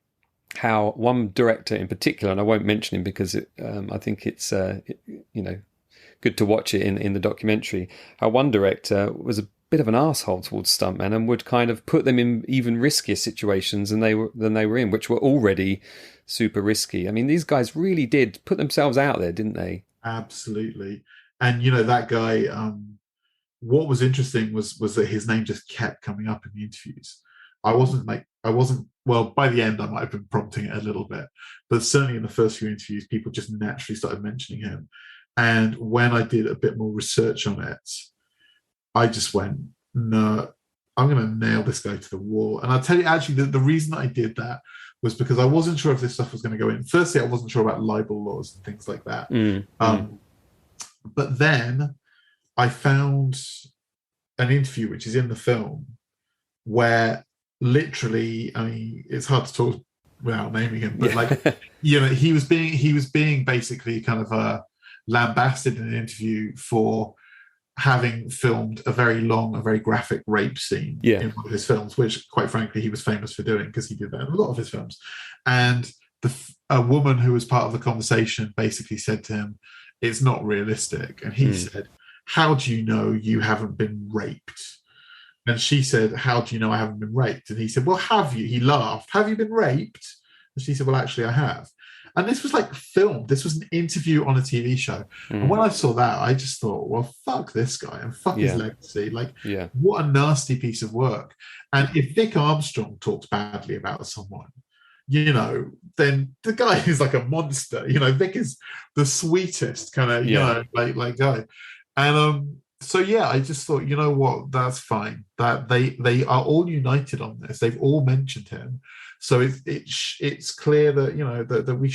how one director in particular, and I won't mention him because I think it's good to watch it in the documentary, how one director was a bit of an arsehole towards stuntmen and would kind of put them in even riskier situations than they were in, which were already super risky. I mean, these guys really did put themselves out there, didn't they? Absolutely. And that guy, what was interesting was that his name just kept coming up in the interviews. Well, by the end I might have been prompting it a little bit, but certainly in the first few interviews people just naturally started mentioning him. And when I did a bit more research on it, I just went, no, I'm going to nail this guy to the wall. And I'll tell you, actually, the reason I did that was because I wasn't sure if this stuff was going to go in. Firstly, I wasn't sure about libel laws and things like that. But then I found an interview, which is in the film, where literally, I mean, it's hard to talk without naming him, but he was being basically kind of lambasted in an interview for having filmed a very long, a very graphic rape scene in one of his films, which, quite frankly, he was famous for doing because he did that in a lot of his films. And a woman who was part of the conversation basically said to him, "It's not realistic." And he said, "How do you know you haven't been raped?" And she said, "How do you know I haven't been raped?" And he said, "Well, have you?" He laughed. "Have you been raped?" And she said, "Well, actually, I have." And this was like filmed. This was an interview on a TV show. And when I saw that, I just thought, well, fuck this guy and fuck his legacy. Like, what a nasty piece of work. And if Vic Armstrong talks badly about someone, then the guy is like a monster. Vic is the sweetest kind of, like guy. And so, I just thought, you know what, that's fine. That they are all united on this. They've all mentioned him. So it's clear that that we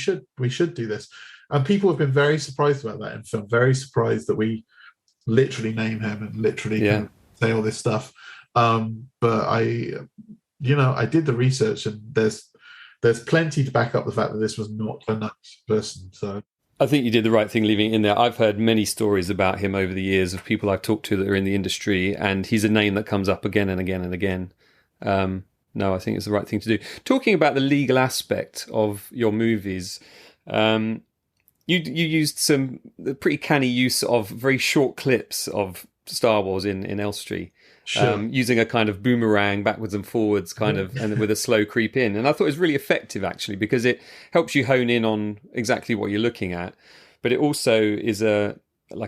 should do this, and people have been very surprised about that in film. Very surprised that we literally name him and literally kind of say all this stuff. But I did the research, and there's plenty to back up the fact that this was not a nice person. So I think you did the right thing leaving it in there. I've heard many stories about him over the years of people I've talked to that are in the industry, and he's a name that comes up again and again and again. No, I think it's the right thing to do. Talking about the legal aspect of your movies, you used some pretty canny use of very short clips of Star Wars in Elstree. Sure. using a kind of boomerang backwards and forwards kind of, and with a slow creep in. And I thought it was really effective, actually, because it helps you hone in on exactly what you're looking at. But it also is a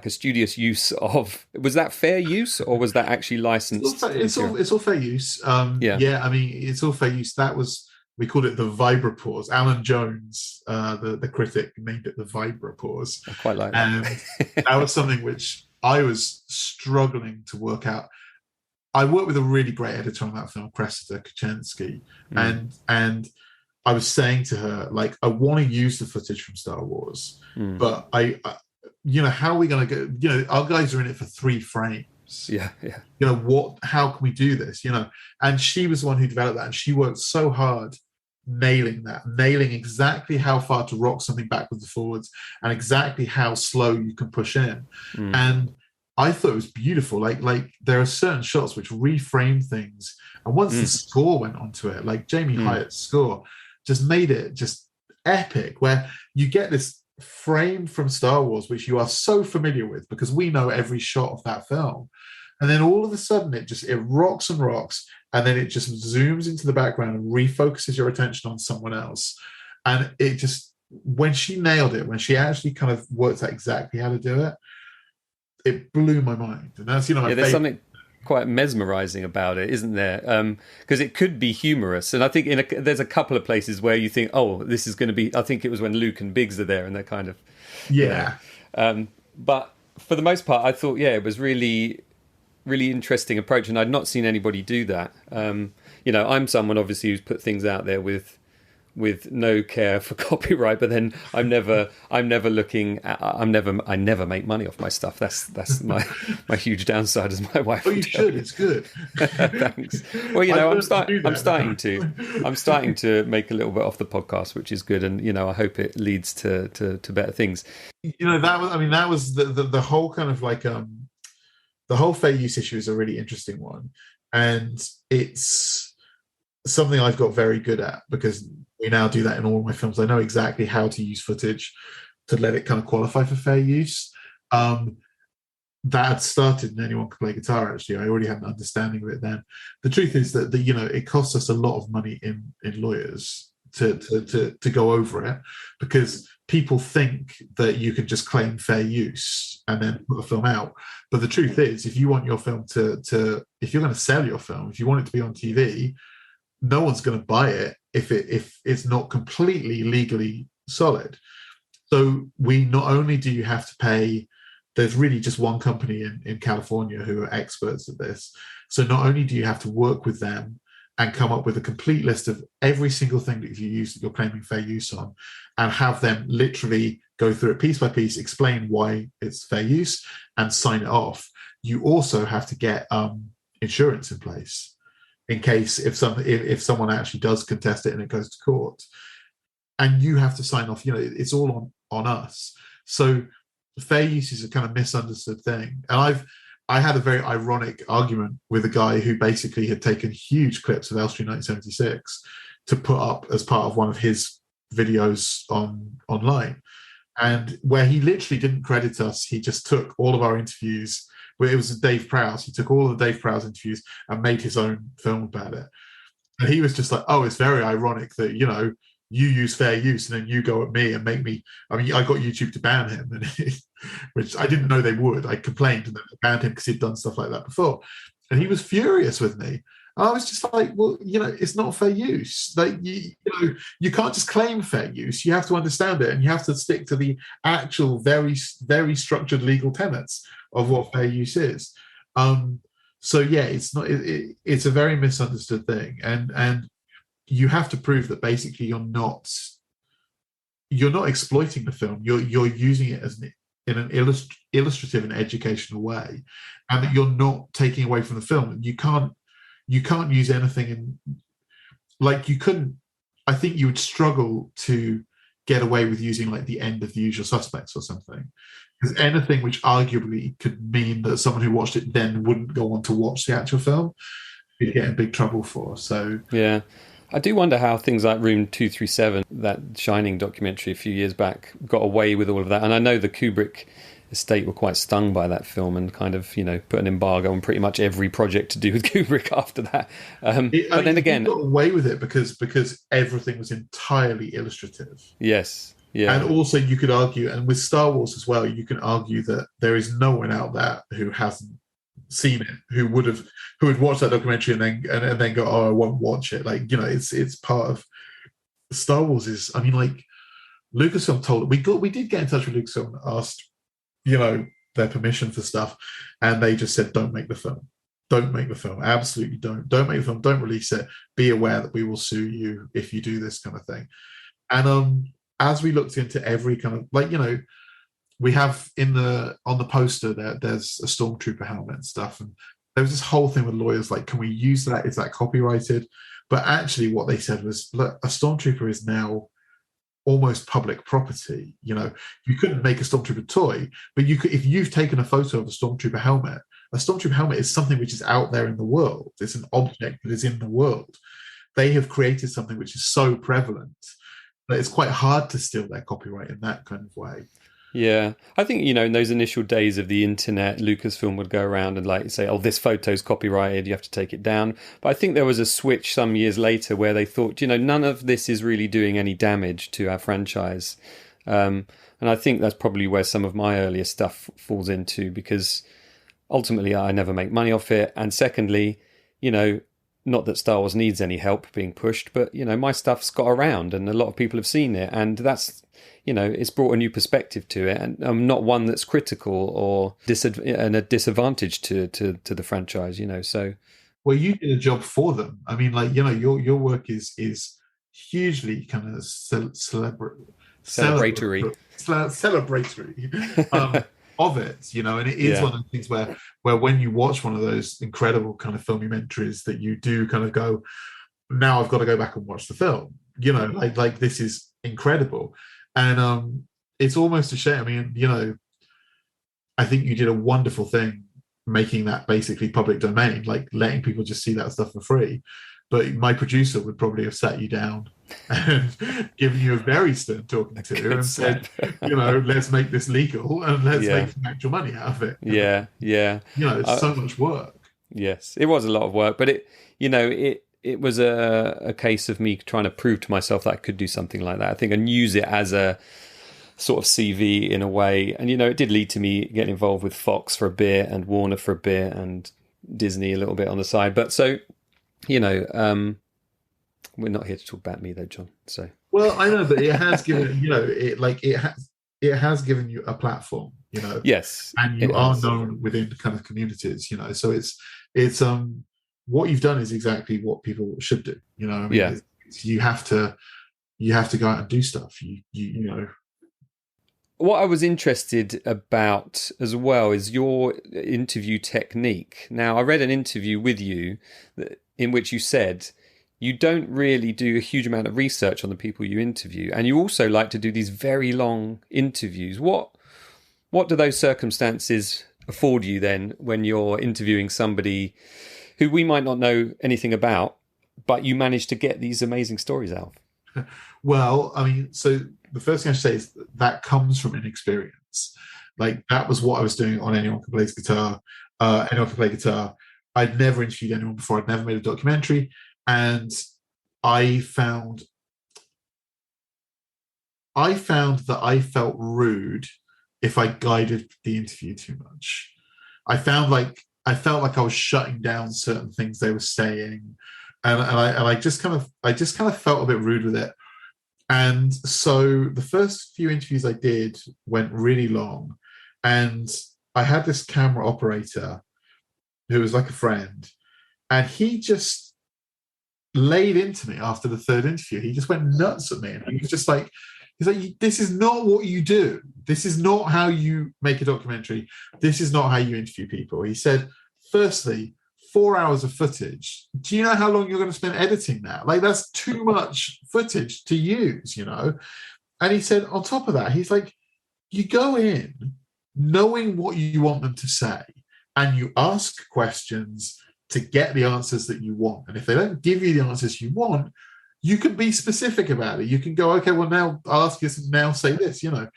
studious use of. Was that fair use, or was that actually licensed? It's all fair use. Yeah, I mean, it's all fair use. That was, we called it the Vibrapause. Alan Jones, the critic, named it the Vibrapause. I quite like that. And that was something which I was struggling to work out. I worked with a really great editor on that film, Cressida Kuczynski, and I was saying to her, like, I want to use the footage from Star Wars, but I how are we going to go? Our guys are in it for 3 frames. Yeah. How can we do this? And she was the one who developed that, and she worked so hard nailing exactly how far to rock something backwards and forwards, and exactly how slow you can push in. And I thought it was beautiful. Like there are certain shots which reframe things, and once the score went onto it, like Jamie Hyatt's score just made it just epic, where you get this frame from Star Wars which you are so familiar with because we know every shot of that film, and then all of a sudden it rocks and rocks, and then it just zooms into the background and refocuses your attention on someone else. And it just, when she nailed it, when she actually kind of worked out exactly how to do it, it blew my mind. And that's there's something quite mesmerizing about it, isn't there? Because it could be humorous, and I think there's a couple of places where you think, oh, this is going to be. I think it was when Luke and Biggs are there, and they're kind of but for the most part, I thought it was really, really interesting approach, and I'd not seen anybody do that. I'm someone obviously who's put things out there with no care for copyright, but then I never make money off my stuff. That's my huge downside, as my wife. Oh, you should. It's good. Thanks. Well, I'm starting to make a little bit off the podcast, which is good, and I hope it leads to better things. That was the whole kind of like the whole fair use issue is a really interesting one, and it's something I've got very good at because we now do that in all my films. I know exactly how to use footage to let it kind of qualify for fair use. That had started in Anyone Can Play Guitar, actually. I already had an understanding of it then. The truth is that it costs us a lot of money in lawyers to go over it, because people think that you can just claim fair use and then put a film out. But the truth is, if you want your film if you're going to sell your film, if you want it to be on TV, no one's going to buy it if it's not completely legally solid. So not only do you have to pay, there's really just one company in California who are experts at this. So not only do you have to work with them and come up with a complete list of every single thing that you use that you're claiming fair use on, and have them literally go through it piece by piece, explain why it's fair use, and sign it off. You also have to get insurance in place in case if someone actually does contest it and it goes to court, and you have to sign off. It's all on us. So fair use is a kind of misunderstood thing. And I had a very ironic argument with a guy who basically had taken huge clips of Elstree 1976 to put up as part of one of his videos online, and where he literally didn't credit us. He just took all of our interviews. It was Dave Prowse. He took all of the Dave Prowse interviews and made his own film about it. And he was just like, oh, it's very ironic that, you use fair use and then you go at me and make me. I mean, I got YouTube to ban him, which I didn't know they would. I complained and then they banned him because he'd done stuff like that before. And he was furious with me. And I was just like, well, it's not fair use. Like, you can't just claim fair use. You have to understand it, and you have to stick to the actual very, very structured legal tenets of what fair use is. So yeah, it's not. It's a very misunderstood thing, and you have to prove that basically you're not exploiting the film. You're using it in an illustrative and educational way, and that you're not taking away from the film. And you can't use anything in, like, you couldn't. I think you would struggle to get away with using like the end of The Usual Suspects or something, because anything which arguably could mean that someone who watched it then wouldn't go on to watch the actual film, you'd get in big trouble for. So yeah. I do wonder how things like Room 237, that Shining documentary a few years back, got away with all of that. And I know the Kubrick estate were quite stung by that film and kind of, put an embargo on pretty much every project to do with Kubrick after that. But then again, you got away with it because everything was entirely illustrative. yes, yeah, and also you could argue, and with Star Wars as well, you can argue that there is no one out there who hasn't seen it, who would watch that documentary and then go, oh, I won't watch it. Like, it's part of Star Wars. Is, I mean, like, Lucasfilm told we did get in touch with Lucasfilm and asked, their permission for stuff, and they just said, don't make the film. Don't make the film. Absolutely don't make the film. Don't release it. Be aware that we will sue you if you do this kind of thing. And as we looked into every kind of, like, we have on the poster there's a stormtrooper helmet and stuff, and there was this whole thing with lawyers like, can we use that? Is that copyrighted? But actually what they said was, look, a stormtrooper is now almost public property. You couldn't make a stormtrooper toy, but you could, if you've taken a photo of a stormtrooper helmet is something which is out there in the world. It's an object that is in the world. They have created something which is so prevalent that it's quite hard to steal their copyright in that kind of way. Yeah, I think, in those initial days of the internet, Lucasfilm would go around and like say, oh, this photo's copyrighted, you have to take it down. But I think there was a switch some years later where they thought, none of this is really doing any damage to our franchise. And I think that's probably where some of my earlier stuff falls into, because ultimately I never make money off it. And secondly, not that Star Wars needs any help being pushed, but, my stuff's got around and a lot of people have seen it. And that's, it's brought a new perspective to it. And I'm not one that's critical or a disadvantage to the franchise, so. Well, you did a job for them. I mean, like, your work is hugely kind of celebratory of it, and it is one of the things where when you watch one of those incredible kind of filmumentaries that you do kind of go, now I've got to go back and watch the film, like this is incredible. And it's almost a shame. I mean, I think you did a wonderful thing making that basically public domain, like letting people just see that stuff for free. But my producer would probably have sat you down and given you a very stern talking to and said, let's make this legal and let's make some actual money out of it. Yeah. It's so much work. Yes, it was a lot of work, but it was a case of me trying to prove to myself that I could do something like that. I think, and use it as a sort of CV in a way. And, it did lead to me getting involved with Fox for a bit and Warner for a bit and Disney a little bit on the side. But so, we're not here to talk about me though, John. So, well, I know, but it has given, it has given you a platform, yes, and you are known within kind of communities, so it's what you've done is exactly what people should do. You have to go out and do stuff. You know. What I was interested about as well is your interview technique. Now, I read an interview with you in which you said you don't really do a huge amount of research on the people you interview, and you also like to do these very long interviews. What do those circumstances afford you then when you're interviewing somebody who we might not know anything about, but you manage to get these amazing stories out of? Well, I mean, so the first thing I should say is that comes from inexperience. Like, that was what I was doing on Anyone Can Play Guitar. Anyone Can Play Guitar. I'd never interviewed anyone before. I'd never made a documentary. And I found that I felt rude if I guided the interview too much. I felt like I was shutting down certain things they were saying, and I just kind of felt a bit rude with it. And so the first few interviews I did went really long, and I had this camera operator who was like a friend, and he just laid into me after the third interview. He just went nuts at me, and he was just like, he's like, this is not what you do. This is not how you make a documentary. This is not how you interview people. He said, firstly, 4 hours of footage. Do you know how long you're going to spend editing that? Like, that's too much footage to use, And he said, on top of that, he's like, you go in knowing what you want them to say, and you ask questions to get the answers that you want. And if they don't give you the answers you want, you can be specific about it. You can go, okay, well, now I'll ask you to now say this, And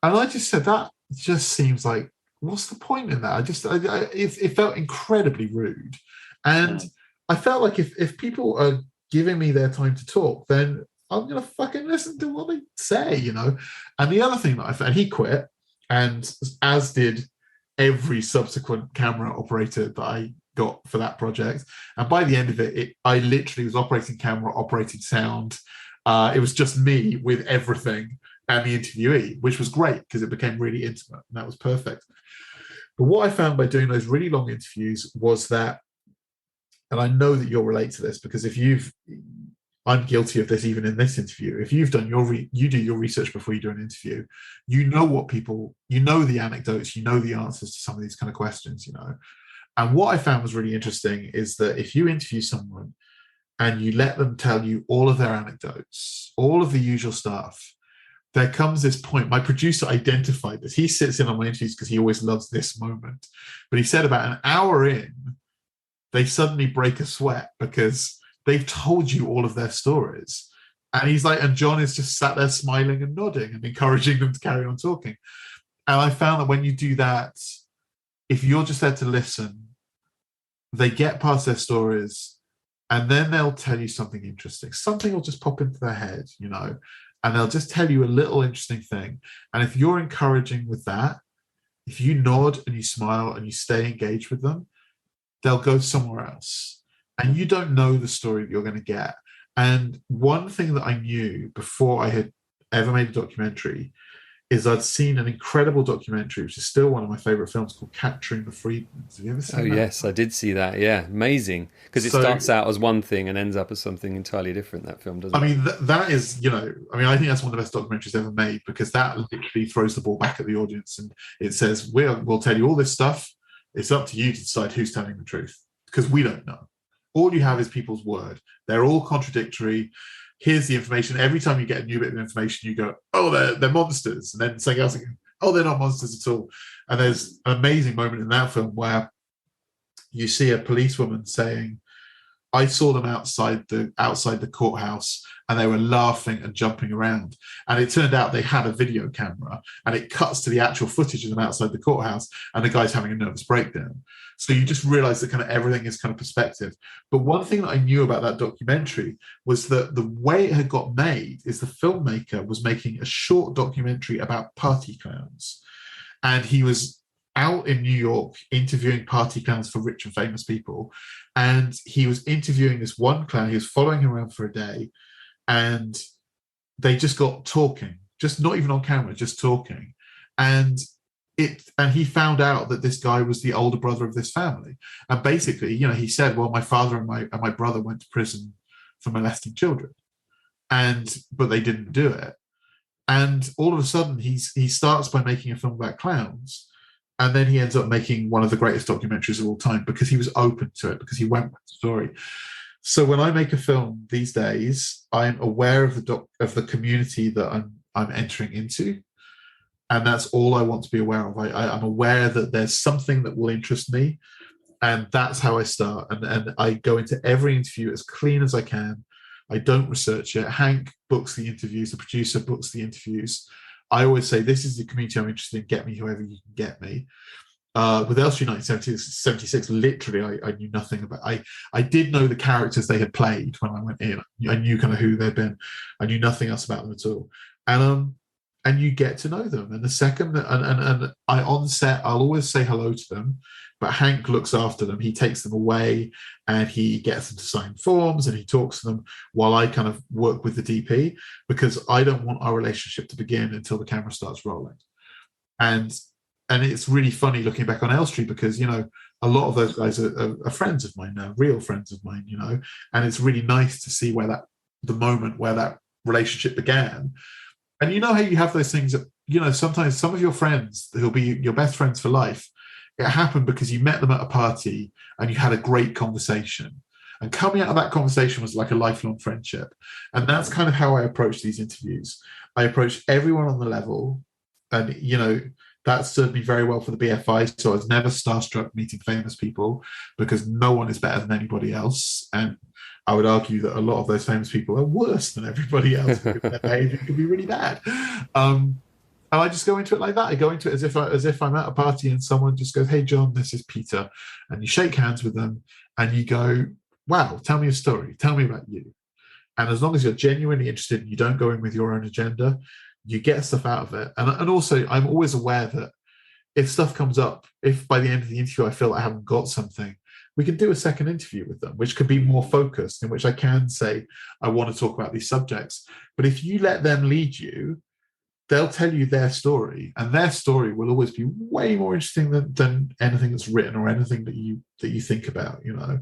I just said just seems like, what's the point in that? It felt incredibly rude. And I felt like if people are giving me their time to talk, then I'm going to fucking listen to what they say, you know? And the other thing that I found, he quit, and as did every subsequent camera operator that I got for that project. And by the end of it, I literally was operating camera, operating sound. It was just me with everything and the interviewee, which was great because it became really intimate, and that was perfect. But what I found by doing those really long interviews was that, and I know that you'll relate to this, because I'm guilty of this even in this interview. If you've done you do your research before you do an interview, you know the anecdotes, you know the answers to some of these kind of questions, you know. And what I found was really interesting is that if you interview someone and you let them tell you all of their anecdotes, all of the usual stuff, there comes this point. My producer identified this. He sits in on my interviews because he always loves this moment. But he said about an hour in, they suddenly break a sweat because they've told you all of their stories. And he's like, and John is just sat there smiling and nodding and encouraging them to carry on talking. And I found that when you do that, if you're just there to listen, they get past their stories and then they'll tell you something interesting. Something will just pop into their head, you know, and they'll just tell you a little interesting thing. And if you're encouraging with that, if you nod and you smile and you stay engaged with them, they'll go somewhere else. And you don't know the story that you're going to get. And one thing that I knew before I had ever made a documentary is I'd seen an incredible documentary, which is still one of my favorite films, called Capturing the Freedmans. Have you ever seen that? Oh, yes, I did see that. Yeah, amazing. Because it starts out as one thing and ends up as something entirely different, that film, doesn't it? I mean, that is, you know, I think that's one of the best documentaries ever made, because that literally throws the ball back at the audience and it says, we'll tell you all this stuff. It's up to you to decide who's telling the truth, because we don't know. All you have is people's word. They're all contradictory. Here's the information. Every time you get a new bit of information, you go, oh, they're monsters. And then something else, oh, they're not monsters at all. And there's an amazing moment in that film where you see a policewoman saying, I saw them outside the courthouse and they were laughing and jumping around. And it turned out they had a video camera, and it cuts to the actual footage of them outside the courthouse and the guy's having a nervous breakdown. So you just realize that kind of everything is kind of perspective. But one thing that I knew about that documentary was that the way it had got made is the filmmaker was making a short documentary about party clowns. And he was out in New York interviewing party clowns for rich and famous people. And he was interviewing this one clown. He was following him around for a day. And they just got talking, just not even on camera, just talking. And he found out that this guy was the older brother of this family. And basically, you know, he said, well, my father and my brother went to prison for molesting children. But they didn't do it. And all of a sudden, he starts by making a film about clowns. And then he ends up making one of the greatest documentaries of all time, because he was open to it, because he went with the story. So when I make a film these days, I'm aware of the community that I'm entering into. And that's all I want to be aware of. I'm aware that there's something that will interest me. And that's how I start. And I go into every interview as clean as I can. I don't research it. Hank books the interviews. The producer books the interviews. I always say, this is the community I'm interested in. Get me whoever you can get me. With Elstree 1976, literally, I knew nothing about. I did know the characters they had played when I went in. I knew kind of who they'd been. I knew nothing else about them at all. And you get to know them. And the second and I on set, I'll always say hello to them. But Hank looks after them. He takes them away and he gets them to sign forms and he talks to them while I kind of work with the DP, because I don't want our relationship to begin until the camera starts rolling. And it's really funny looking back on Elstree, because, you know, a lot of those guys are friends of mine now, real friends of mine, you know, and it's really nice to see the moment where that relationship began. And you know how you have those things that, you know, sometimes some of your friends who'll be your best friends for life, it happened because you met them at a party and you had a great conversation. And coming out of that conversation was like a lifelong friendship. And that's kind of how I approach these interviews. I approach everyone on the level. And, you know, that served me very well for the BFI. So I was never starstruck meeting famous people, because no one is better than anybody else. And I would argue that a lot of those famous people are worse than everybody else, because their behavior could be really bad. And I just go into it like that. I go into it as if I'm at a party and someone just goes, "Hey, John, this is Peter," and you shake hands with them and you go, "Wow, tell me a story. Tell me about you." And as long as you're genuinely interested and you don't go in with your own agenda, you get stuff out of it. And also, I'm always aware that if stuff comes up, if by the end of the interview I feel I haven't got something, we can do a second interview with them, which could be more focused, in which I can say, I want to talk about these subjects. But if you let them lead you, they'll tell you their story, and their story will always be way more interesting than anything that's written or anything that you think about. You know,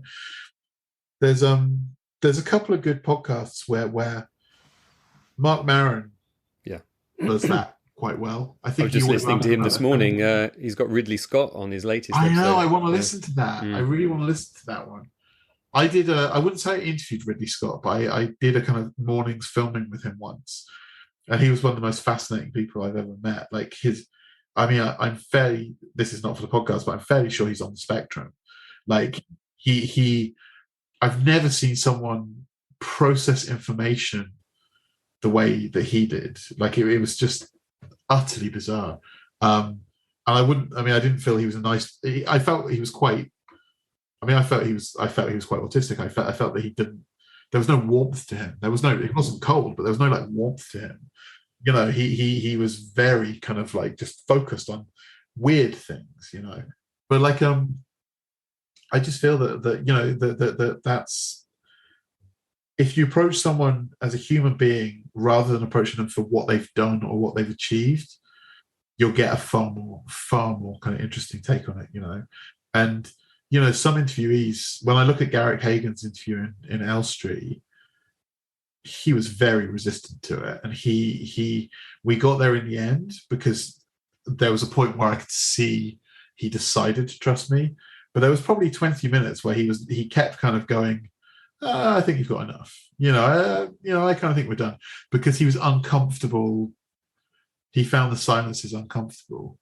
there's a couple of good podcasts where Mark Maron does that quite well. I think I was just listening to him this morning. He's got Ridley Scott on his latest I episode. know, I want to listen to that. I really want to listen to that one. I wouldn't say I interviewed Ridley Scott, but I did a kind of morning's filming with him once. And he was one of the most fascinating people I've ever met. Like I'm fairly, this is not for the podcast, but I'm fairly sure he's on the spectrum. Like I've never seen someone process information the way that he did. Like it was just utterly bizarre. And I didn't feel he was I felt he was quite, I felt he was quite autistic. I felt that there was no warmth to him. It wasn't cold, but there was no like warmth to him. You know, he was very kind of like just focused on weird things, you know. But like I just feel that you know that's, if you approach someone as a human being rather than approaching them for what they've done or what they've achieved, you'll get a far more kind of interesting take on it, you know. And you know, some interviewees, when I look at Garrick Hagan's interview in Elstree, he was very resistant to it, and we got there in the end because there was a point where I could see he decided to trust me, but there was probably 20 minutes where he kept kind of going, I think you've got enough, I kind of think we're done, because he was uncomfortable. He found the silences uncomfortable,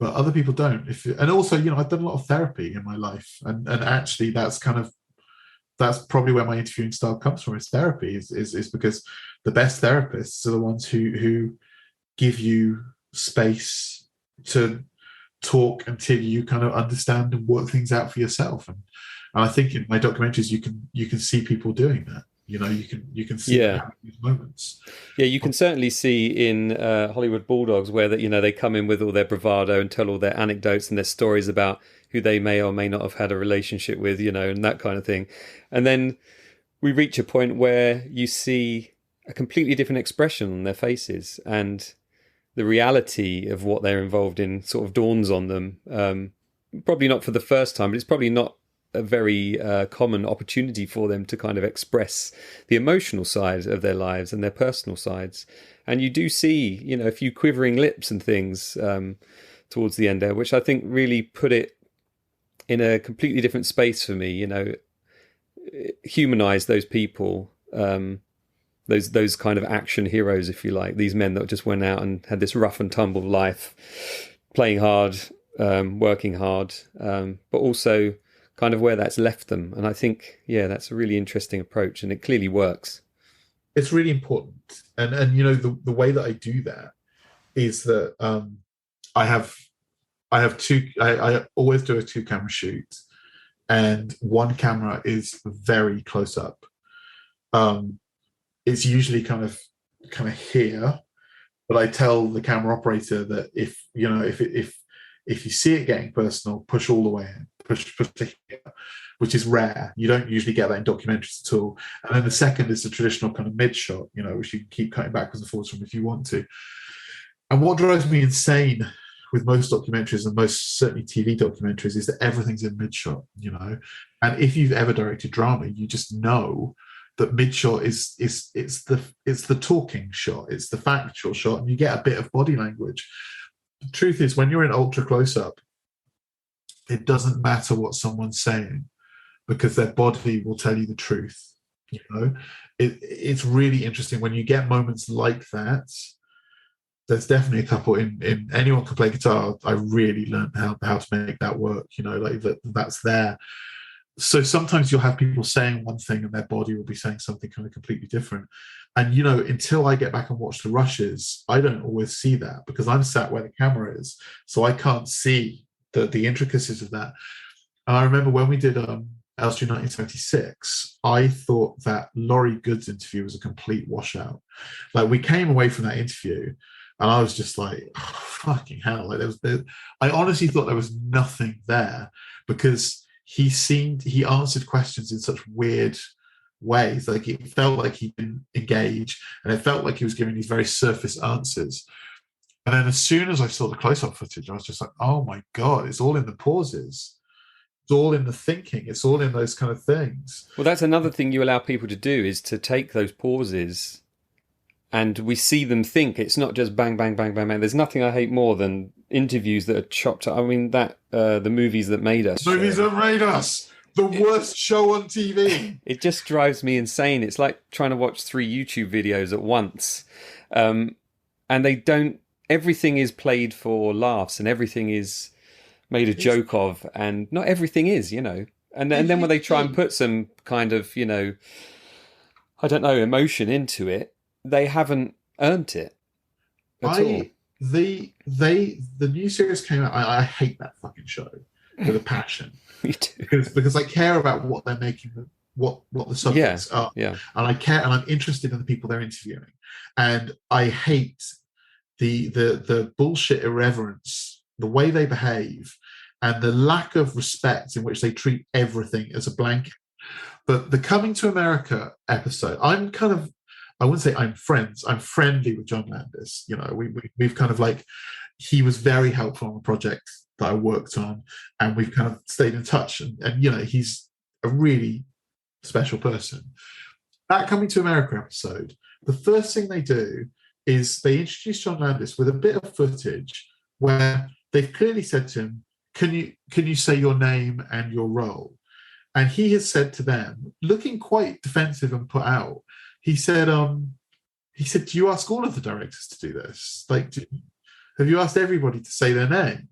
but other people don't. And also, you know, I've done a lot of therapy in my life, and actually that's probably where my interviewing style comes from. Is therapy is because the best therapists are the ones who give you space to talk until you kind of understand and work things out for yourself. And I think in my documentaries you can see people doing that. You know, you can see these moments. Yeah, you can certainly see in Hollywood Bulldogs where that, you know, they come in with all their bravado and tell all their anecdotes and their stories about who they may or may not have had a relationship with, you know, and that kind of thing. And then we reach a point where you see a completely different expression on their faces, and the reality of what they're involved in sort of dawns on them. Probably not for the first time, but it's probably not a very common opportunity for them to kind of express the emotional side of their lives and their personal sides. And you do see, you know, a few quivering lips and things towards the end there, which I think really put it in a completely different space for me, you know, humanize those people, those kind of action heroes, if you like, these men that just went out and had this rough and tumble life, playing hard, working hard, but also kind of where that's left them. And I think, that's a really interesting approach, and it clearly works. It's really important. And you know, the way that I do that is that I always do a 2-camera shoot, and one camera is very close up. It's usually kind of here, but I tell the camera operator that if you see it getting personal, push all the way in, push to here, which is rare. You don't usually get that in documentaries at all. And then the second is the traditional kind of mid shot, you know, which you can keep cutting backwards and forwards from if you want to. And what drives me insane with most documentaries, and most certainly TV documentaries, is that everything's in mid shot, you know. And if you've ever directed drama, you just know that mid shot is the talking shot, it's the factual shot, and you get a bit of body language. The truth is, when you're in ultra close up, it doesn't matter what someone's saying, because their body will tell you the truth. You know, it's really interesting when you get moments like that. There's definitely a couple in Anyone Can Play Guitar. I really learned how to make that work. You know, like that's there. so sometimes you'll have people saying one thing and their body will be saying something kind of completely different. And, you know, until I get back and watch the rushes, I don't always see that because I'm sat where the camera is. So I can't see the intricacies of that. And I remember when we did Elstree 1976, I thought that Laurie Good's interview was a complete washout. Like, we came away from that interview and I was just like, oh, fucking hell. Like, I honestly thought there was nothing there because he answered questions in such weird ways. Like, it felt like he didn't engage and it felt like he was giving these very surface answers. And then as soon as I saw the close-up footage, I was just like, oh my God, it's all in the pauses. It's all in the thinking. It's all in those kind of things. Well, that's another thing you allow people to do, is to take those pauses and we see them think. It's not just bang, bang, bang, bang, bang. There's nothing I hate more than interviews that are chopped up. I mean, that the movies that made us. Movies that made us. The worst show on TV. It just drives me insane. It's like trying to watch 3 YouTube videos at once. And they don't, everything is played for laughs and everything is made a joke of, and not everything is, you know. And then when they try and put some kind of, you know, I don't know, emotion into it, they haven't earned it at all. The new series came out. I hate that fucking show with a passion. Me too. Because I care about what they're making, what the subjects are. Yeah. And I care, and I'm interested in the people they're interviewing. And I hate the bullshit irreverence, the way they behave, and the lack of respect in which they treat everything as a blanket. But the Coming to America episode, I'm kind of, I wouldn't say I'm friendly with John Landis. You know, we've kind of like, he was very helpful on the project that I worked on, and we've kind of stayed in touch. And you know, he's a really special person. That Coming to America episode, the first thing they do is they introduce John Landis with a bit of footage where they've clearly said to him, can you say your name and your role? And he has said to them, looking quite defensive and put out, he said, do you ask all of the directors to do this? Like, have you asked everybody to say their name?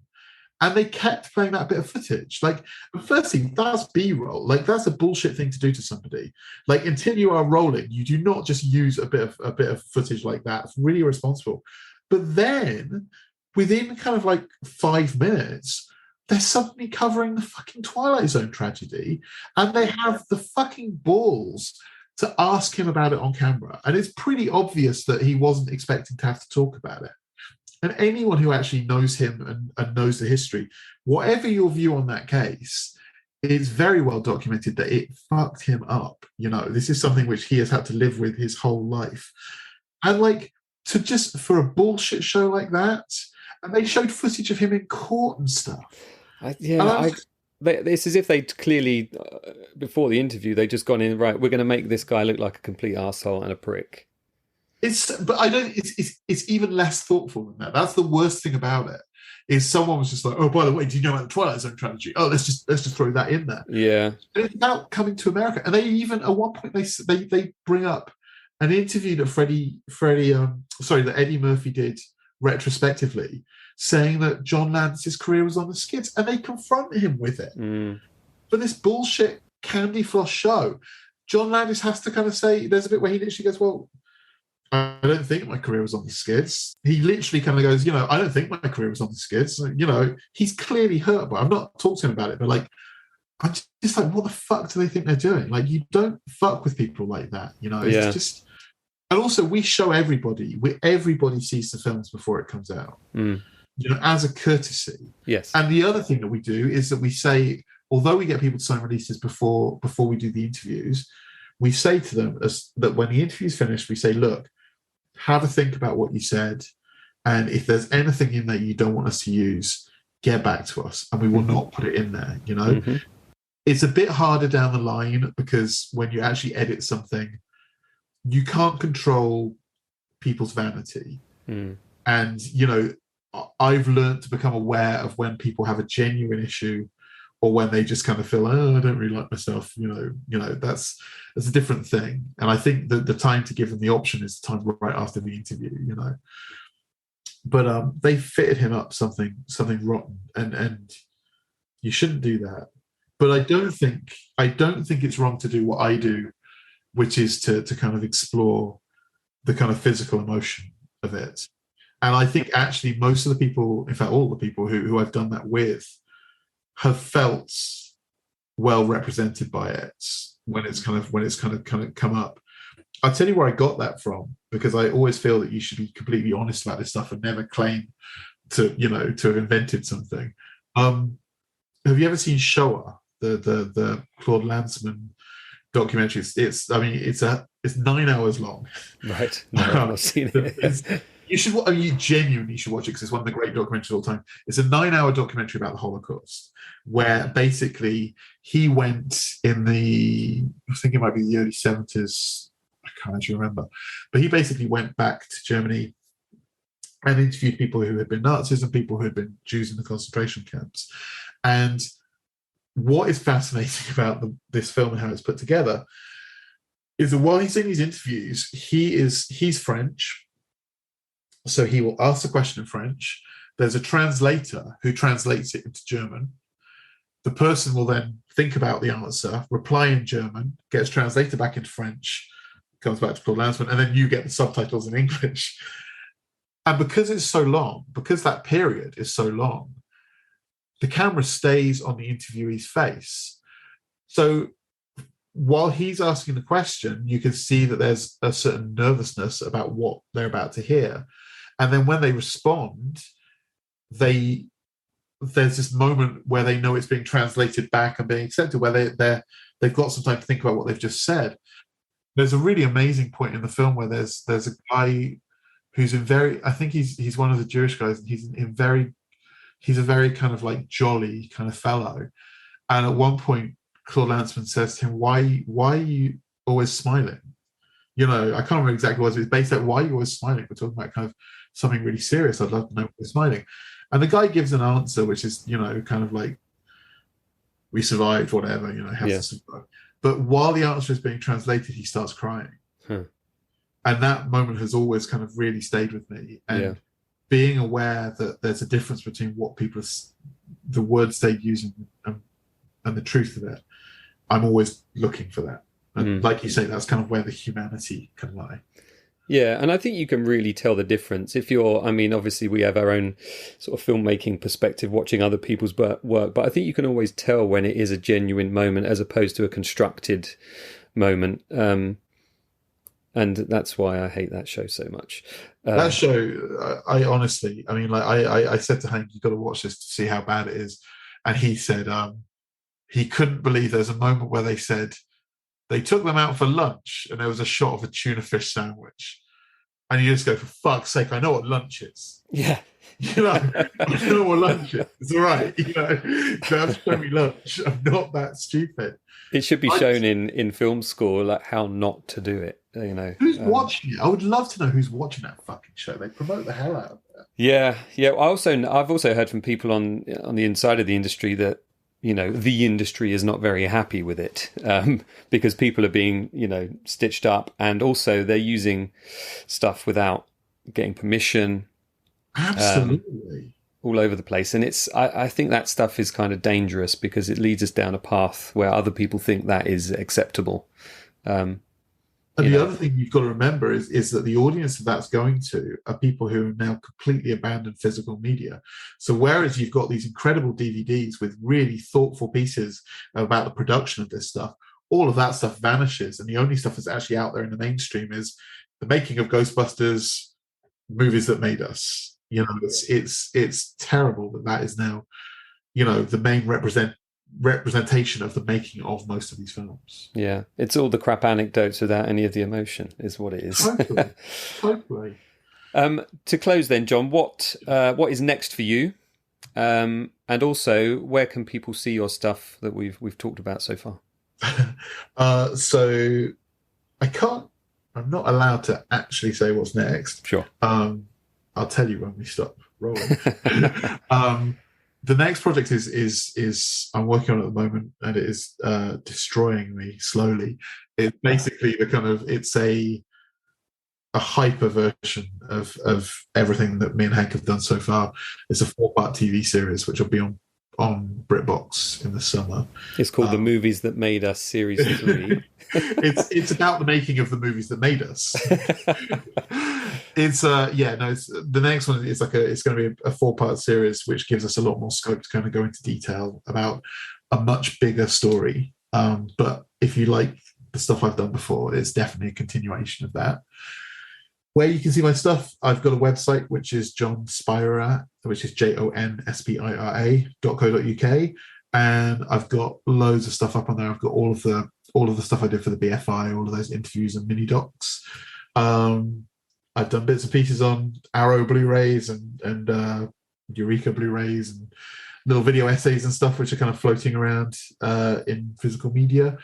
And they kept playing that bit of footage. Like, firstly, that's B-roll. Like, that's a bullshit thing to do to somebody. Like, until you are rolling, you do not just use a bit of footage like that. It's really irresponsible. But then, within kind of like 5 minutes, they're suddenly covering the fucking Twilight Zone tragedy, and they have the fucking balls to ask him about it on camera. And it's pretty obvious that he wasn't expecting to have to talk about it. And anyone who actually knows him and knows the history, whatever your view on that case, it's very well documented that it fucked him up. You know, this is something which he has had to live with his whole life. And like, to just, for a bullshit show like that, and they showed footage of him in court and stuff. It's as if they'd clearly, before the interview, they'd just gone in, right, we're going to make this guy look like a complete arsehole and a prick. It's even less thoughtful than that. That's the worst thing about it, is someone was just like, oh, by the way, do you know about the Twilight Zone tragedy? Oh, let's just throw that in there. Yeah. And it's about Coming to America. And they even, at one point, they bring up an interview that Eddie Murphy did retrospectively, saying that John Landis' career was on the skids, and they confront him with it. For this bullshit candy floss show, John Landis has to kind of say, there's a bit where he literally goes, well, I don't think my career was on the skids. He literally kind of goes, you know, I don't think my career was on the skids. You know, he's clearly hurt, but I've not talked to him about it. But like, I'm just like, what the fuck do they think they're doing? Like, you don't fuck with people like that, you know? It's just, and also we show everybody sees the films before it comes out, you know, as a courtesy. Yes. And the other thing that we do is that we say, although we get people to sign releases before we do the interviews, we say to them that when the interview's finished, we say, look, have a think about what you said, and if there's anything in there you don't want us to use, get back to us and we will not put it in there, you know? It's a bit harder down the line because when you actually edit something, you can't control people's vanity. And, you know, I've learned to become aware of when people have a genuine issue or when they just kind of feel, oh, I don't really like myself, you know, that's a different thing. And I think that the time to give them the option is the time right after the interview, you know. But they fitted him up something rotten, and you shouldn't do that. But I don't think it's wrong to do what I do, which is to kind of explore the kind of physical emotion of it. And I think actually most of the people, in fact, all the people who I've done that with, have felt well represented by it when it's kind of come up. I'll tell you where I got that from, because I always feel that you should be completely honest about this stuff and never claim to have invented something. Have you ever seen Shoah, the Claude Lanzmann documentary? It's 9 hours long. Right. No, I've not seen it. You should. You genuinely should watch it, because it's one of the great documentaries of all time. It's a 9-hour documentary about the Holocaust, where basically he went in I think it might be the early 70s. I can't actually remember, but he basically went back to Germany and interviewed people who had been Nazis and people who had been Jews in the concentration camps. And what is fascinating about this film and how it's put together is that while he's in these interviews, he's French. So he will ask the question in French. There's a translator who translates it into German. The person will then think about the answer, reply in German, gets translated back into French, comes back to Claude Lanzmann, and then you get the subtitles in English. And because it's so long, because that period is so long, the camera stays on the interviewee's face. So while he's asking the question, you can see that there's a certain nervousness about what they're about to hear. And then when they respond, there's this moment where they know it's being translated back and being accepted, where they've got some time to think about what they've just said. There's a really amazing point in the film where there's a guy who's I think he's one of the Jewish guys, and he's a very kind of like jolly kind of fellow. And at one point, Claude Lanzmann says to him, why are you always smiling? I can't remember exactly what it was, but it's based on why are you always smiling? We're talking about kind of something really serious. I'd love to know why you're smiling. And the guy gives an answer, which is, kind of like, we survived, whatever, have to survive. But while the answer is being translated, he starts crying. And that moment has always kind of really stayed with me. And being aware that there's a difference between what the words they use and the truth of it, I'm always looking for that. And like you say, that's kind of where the humanity can lie. Yeah, and I think you can really tell the difference if obviously we have our own sort of filmmaking perspective watching other people's work, but I think you can always tell when it is a genuine moment as opposed to a constructed moment. And that's why I hate that show so much. That show, I honestly, I said to Hank, you've got to watch this to see how bad it is. And he said he couldn't believe there's a moment where they said, they took them out for lunch and there was a shot of a tuna fish sandwich. And you just go, for fuck's sake, I know what lunch is. Yeah. I know what lunch is. It's all right. Don't show me lunch. I'm not that stupid. It should be shown in film school, like how not to do it. Who's watching it? I would love to know who's watching that fucking show. They promote the hell out of it. Yeah. I've also heard from people on the inside of the industry that, the industry is not very happy with it because people are being, stitched up, and also they're using stuff without getting permission. Absolutely. All over the place. And I think that stuff is kind of dangerous because it leads us down a path where other people think that is acceptable. And the other thing you've got to remember is that the audience that that's going to are people who have now completely abandoned physical media. So whereas you've got these incredible DVDs with really thoughtful pieces about the production of this stuff, all of that stuff vanishes. And the only stuff that's actually out there in the mainstream is the making of Ghostbusters, movies that made us. It's terrible that is now, the main representation of the making of most of these films. Yeah, it's all the crap anecdotes without any of the emotion is what it is. Totally. To close then, John, what is next for you? And also, where can people see your stuff that we've talked about so far? So I'm not allowed to actually say what's next. Sure. I'll tell you when we stop rolling. The next project is I'm working on at the moment, and it is destroying me slowly. It's basically it's a hyper version of everything that me and Hank have done so far. It's a 4-part TV series which will be on on Britbox in the summer. It's called The Movies That Made Us Series 3. It's about the making of the movies that made us. It's the next one is it's going to be a 4-part series, which gives us a lot more scope to kind of go into detail about a much bigger story. But if you like the stuff I've done before, it's definitely a continuation of that. Where you can see my stuff, I've got a website which is John Spira, which is JONSPIRA.co.uk, and I've got loads of stuff up on there. I've got all of the stuff I did for the BFI, all of those interviews and mini docs. I've done bits and pieces on Arrow Blu-rays and Eureka Blu-rays and little video essays and stuff, which are kind of floating around in physical media.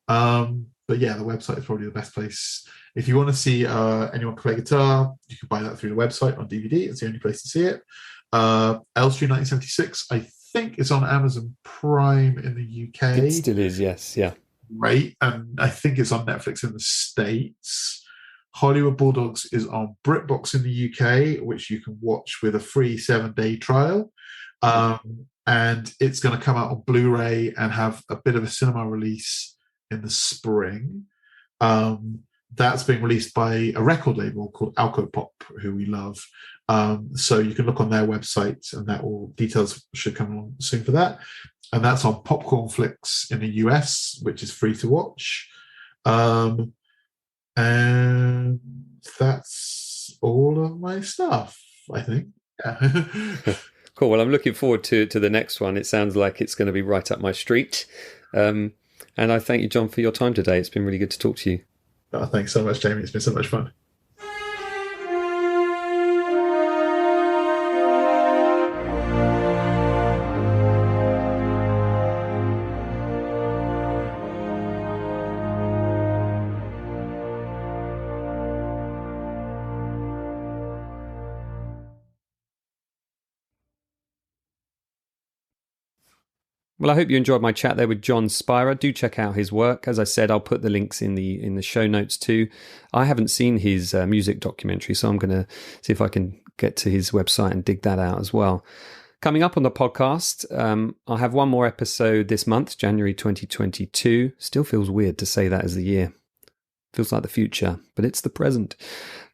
But yeah, the website is probably the best place. If you want to see anyone play guitar, you can buy that through the website on DVD. It's the only place to see it. Elstree 1976, I think it's on Amazon Prime in the UK. It still is, yes, yeah. Right, and I think it's on Netflix in the States. Hollywood Bulldogs is on Britbox in the UK, which you can watch with a free 7-day trial. And it's going to come out on Blu-ray and have a bit of a cinema release in the spring. That's being released by a record label called Alcopop, who we love. So you can look on their website, and details should come along soon for that. And that's on Popcorn Flicks in the US, which is free to watch. And that's all of my stuff, I think. Yeah. Cool. Well, I'm looking forward to the next one. It sounds like it's going to be right up my street. And I thank you, John, for your time today. It's been really good to talk to you. Oh, thanks so much, Jamie. It's been so much fun. Well, I hope you enjoyed my chat there with John Spira. Do check out his work. As I said, I'll put the links in the show notes too. I haven't seen his music documentary, so I'm going to see if I can get to his website and dig that out as well. Coming up on the podcast, I'll have one more episode this month, January 2022. Still feels weird to say that as the year. Feels like the future, but it's the present.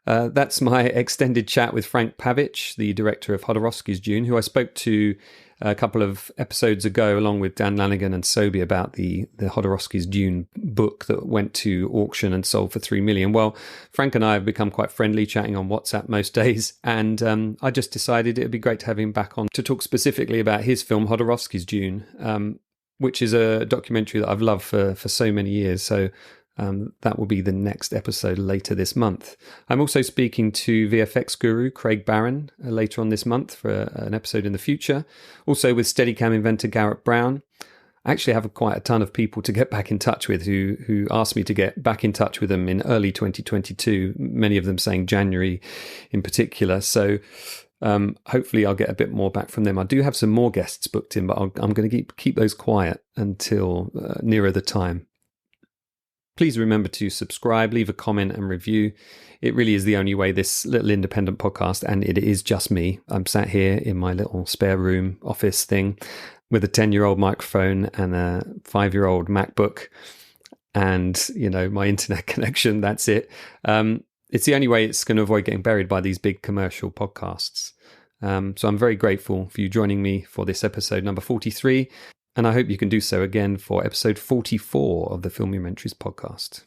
That's my extended chat with Frank Pavich, the director of Jodorowsky's Dune, who I spoke to a couple of episodes ago, along with Dan Lanigan and Sobi, about the Jodorowsky's Dune book that went to auction and sold for $3 million. Well, Frank and I have become quite friendly, chatting on WhatsApp most days, and I just decided it would be great to have him back on to talk specifically about his film Jodorowsky's Dune, which is a documentary that I've loved for so many years. So that will be the next episode later this month. I'm also speaking to VFX guru Craig Barron later on this month for an episode in the future. Also with Steadicam inventor Garrett Brown. I actually have quite a ton of people to get back in touch with who asked me to get back in touch with them in early 2022, many of them saying January in particular. So hopefully I'll get a bit more back from them. I do have some more guests booked in, but I'm going to keep those quiet until nearer the time. Please remember to subscribe, leave a comment and review. It really is the only way, this little independent podcast, and it is just me. I'm sat here in my little spare room office thing with a 10-year-old microphone and a 5-year-old MacBook and, my internet connection. That's it. It's the only way it's going to avoid getting buried by these big commercial podcasts. So I'm very grateful for you joining me for this episode number 43. And I hope you can do so again for episode 44 of the Filmumentaries podcast.